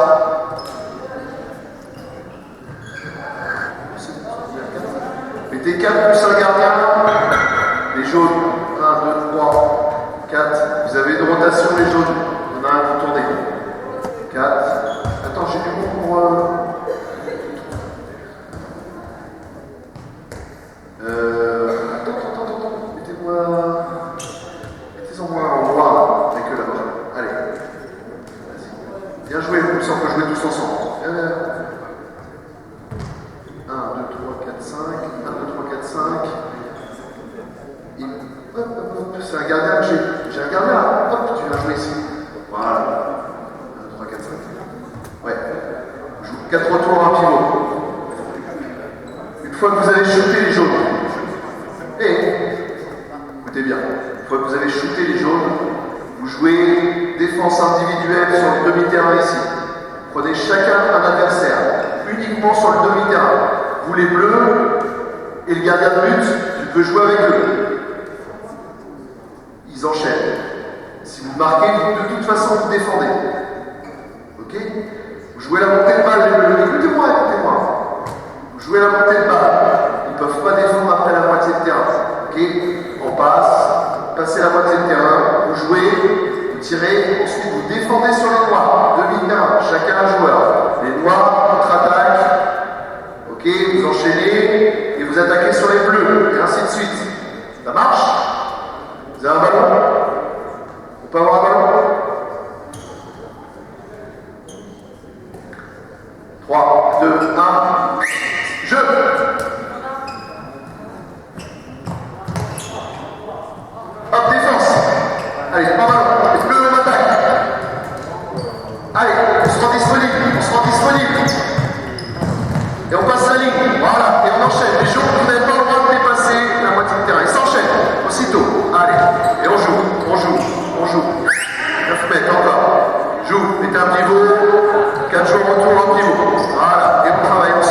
[SPEAKER 2] Mettez 4 plus un gardien. Les jaunes. 1, 2, 3, 4. Vous avez une rotation les jaunes. Il y en a un qui tourne. 4. Attends, j'ai du bon pour... Attends. Mettez-en-moi en noir là. Avec eux là-bas. Allez. Vas-y. Bien joué, comme ça on peut jouer tous ensemble. 1, 2, 3, 4, 5. 1, 2, 3, 4, 5. Et hop. C'est un gardien que j'ai un gardien là. Hop, tu viens jouer ici. Voilà. 1, 2, 3, 4, 5. Ouais. On joue 4 retours en pivot. Une fois que vous avez shooté les jaunes. Écoutez bien. Une fois que vous avez shooté les jaunes, vous jouez défense individuelle sur le demi-terrain ici. Prenez chacun un adversaire, uniquement sur le demi-terrain. Vous les bleus et le gardien de but, tu peux jouer avec eux. Ils enchaînent. Si vous marquez, de toute façon, vous défendez. Ok? Vous jouez la montée de balle, les bleus. Écoutez-moi. Vous jouez la montée de balle. Ils ne peuvent pas défendre après la moitié de terrain. Ok? On passe. Passez la moitié de terrain. Vous jouez. Vous tirez. Ensuite, vous défendez sur les noirs. Demi-terrain. Chacun un joueur. Les noirs contre-attaquent. Ok? Vous enchaînez. Et vous attaquez sur les bleus. Et ainsi de suite. Ça marche? Vous avez un ballon? On peut avoir un ballon? 3, 2, 1, jeu! Hop, défense! Allez, pas mal, les bleus, on attaque! Allez, on se rend disponible! Et on passe la ligne, voilà, et on enchaîne. Les jours, vous n'avez pas le droit de dépasser la moitié du terrain. Ils s'enchaînent, aussitôt. Allez, et on joue. 9 mètres encore. Joue, mettez un pivot. 4 jours retour en pivot. Voilà, et on travaille ensemble.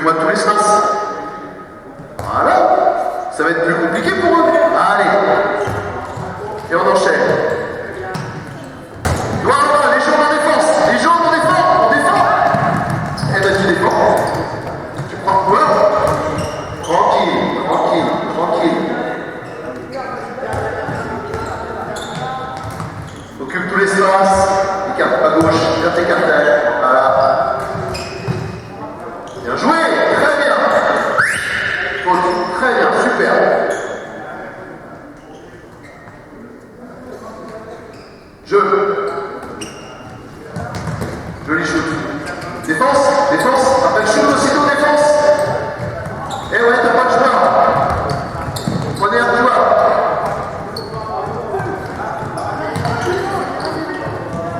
[SPEAKER 2] Suivez-moi tous les sens. Voilà. Ça va être plus compliqué pour eux. Allez. Et on enchaîne. Voilà, les jaunes en défense. Les jaunes on défend. On défend. Eh ben tu défends. Tu prends le pouvoir. Tranquille, tranquille, tranquille. Occupe tout l'espace. Écarte à gauche. Viens t'écarter. Voilà. Bien joué. Très bien. Très bien, super. Joli shoot. Défense, défense. Rappelle shoot aussitôt, défense. Eh ouais, t'as pas de joueur. Prenez un joueur.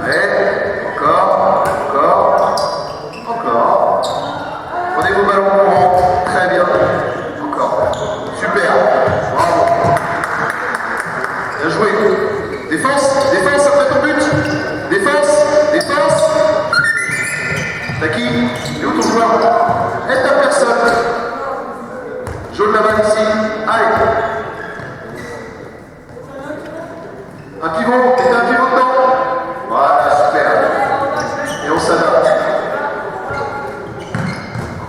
[SPEAKER 2] Ouais, encore. Prenez vos ballons courants. Très bien. Encore. Super. Bravo. Bien joué. Défense, défense après ton but. Défense, défense. T'as qui? Il est où ton joueur? Aide ta personne. Jaune la balle ici. Allez. Un pivot. T'es un pivot dedans. Voilà, super. Et on s'adapte.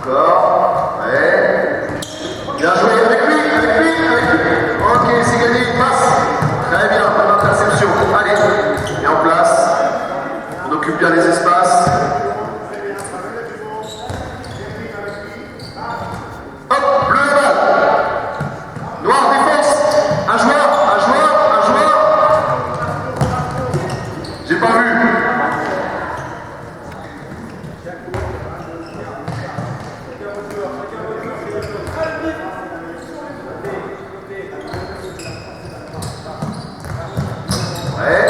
[SPEAKER 2] Encore. Ouais. Bien joué avec lui. Ok, c'est gagné. Passe. Très bien. Bonne interception. Allez. Et en place. On occupe bien les espaces. Hop, bleu et balle. Noir, défense. Un joueur. J'ai pas vu. Ouais.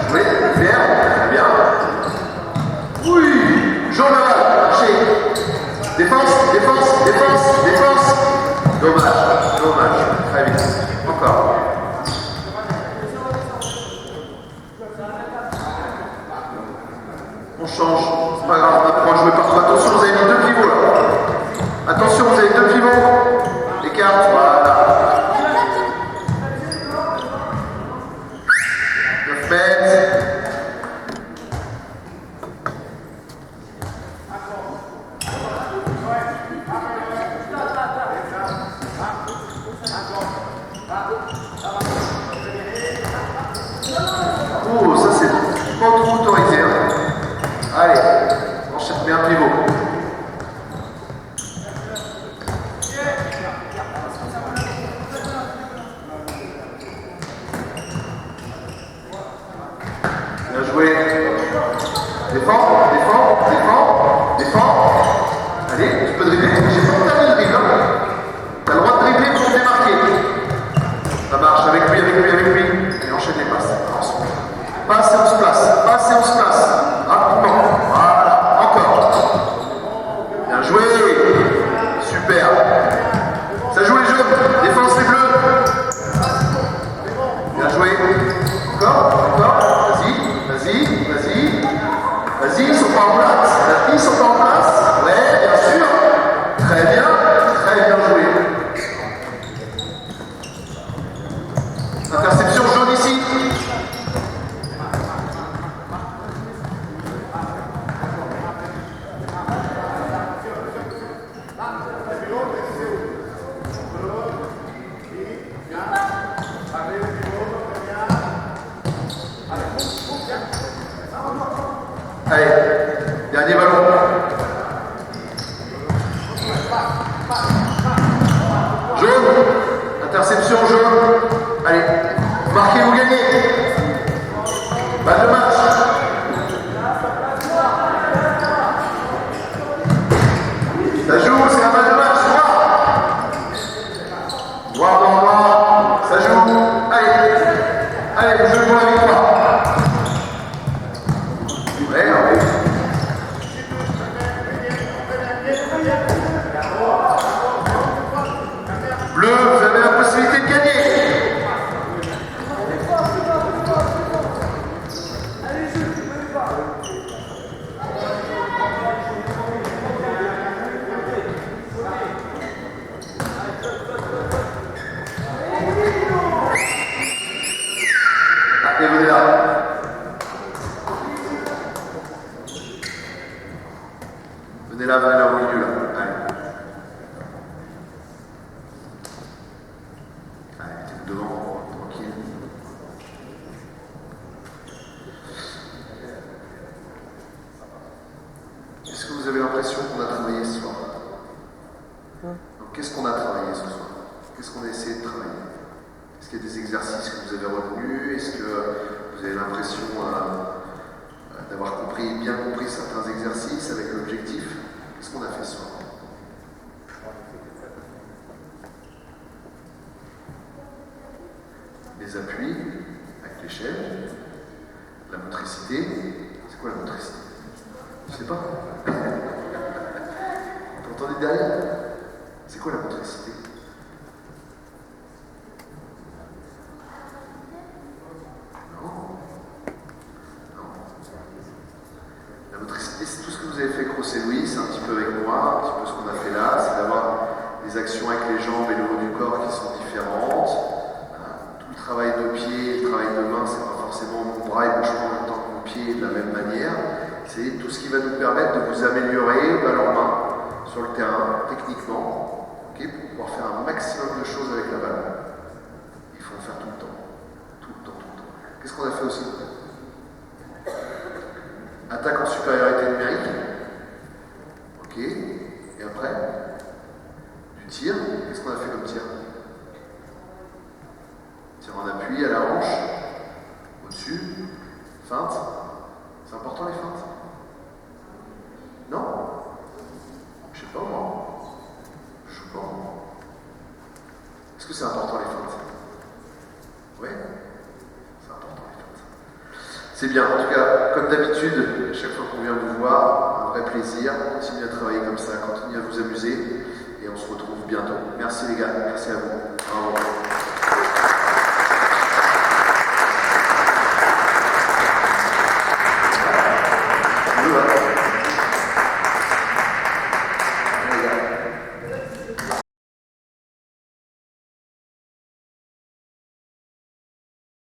[SPEAKER 2] Joué, bien, très bien. Oui. Jaune à balle. Lâché. Défense. Dommage. Très vite. Encore. On change. C'est pas grave, on apprend à jouer partout. Attention, vous avez mis deux pivots là. Attention, vous avez deux pivots. Écarte, voilà. 9 mètres. Oh, ça c'est pas trop autorisé. Hein. Allez, enchaîne bien pivot. Bien joué. Défends. Allez, tu peux dribbler. J'ai pas entendu le dribble. T'as le droit de dribbler pour te démarquer. Ça marche avec lui. Et enchaîne les passes. Passe et on se place. Rapidement. Voilà. Encore. Bien joué. Super. Ça joue les jeunes. Défense les bleus. Bien joué. Encore. Vas-y, ils sont pas en place. Ouais, bien sûr. Très bien joué. Interception jaune ici. Allez, dernier ballon. Jaune. Interception jaune. Allez, marquez, vous gagnez. Balle de match. Ça joue, c'est un balle de match. Noir dans noir. Ça joue. Allez, vous jouez pour la victoire. Bleu, vous avez la possibilité de gagner. là, va là au milieu, là. Allez. Allez, mettez-vous devant, tranquille. Est-ce que vous avez l'impression qu'on a travaillé ce soir? Donc, qu'est-ce qu'on a travaillé ce soir? Qu'est-ce qu'on a essayé de travailler? Est-ce qu'il y a des exercices que vous avez retenus? Est-ce que vous avez l'impression d'avoir bien compris certains exercices avec l'objectif? Qu'est-ce qu'on a fait ce soir? Les appuis avec l'échelle, la motricité. C'est quoi la motricité? Je sais pas. Vous entendez derrière? C'est quoi la motricité? La motricité, c'est tout ce que vous avez fait avec Rossé Louis, c'est un petit peu avec moi, un petit peu ce qu'on a fait là, c'est d'avoir des actions avec les jambes et le haut du corps qui sont différentes. Tout le travail de pied, le travail de main, c'est pas forcément mon bras et bouge pas en même temps que mon pied de la même manière. C'est tout ce qui va nous permettre de vous améliorer balle en main sur le terrain, techniquement, okay, pour pouvoir faire un maximum de choses avec la balle. Il faut en faire tout le temps. Tout le temps, tout le temps. Qu'est-ce qu'on a fait aussi? Attaque en supériorité numérique. Ok. Et après? Du tir. Qu'est-ce qu'on a fait comme tir? Tir en appui, à la hanche, au-dessus, feinte. C'est important les feintes? Non? Je sais pas moi. Je sais pas moi. Est-ce que c'est important les feintes? Oui? C'est important les feintes. C'est bien, en tout cas, comme d'habitude, chaque fois qu'on vient vous voir, un vrai plaisir. Continuez à travailler comme ça, continuez à vous amuser et on se retrouve bientôt. Merci les gars, merci à vous.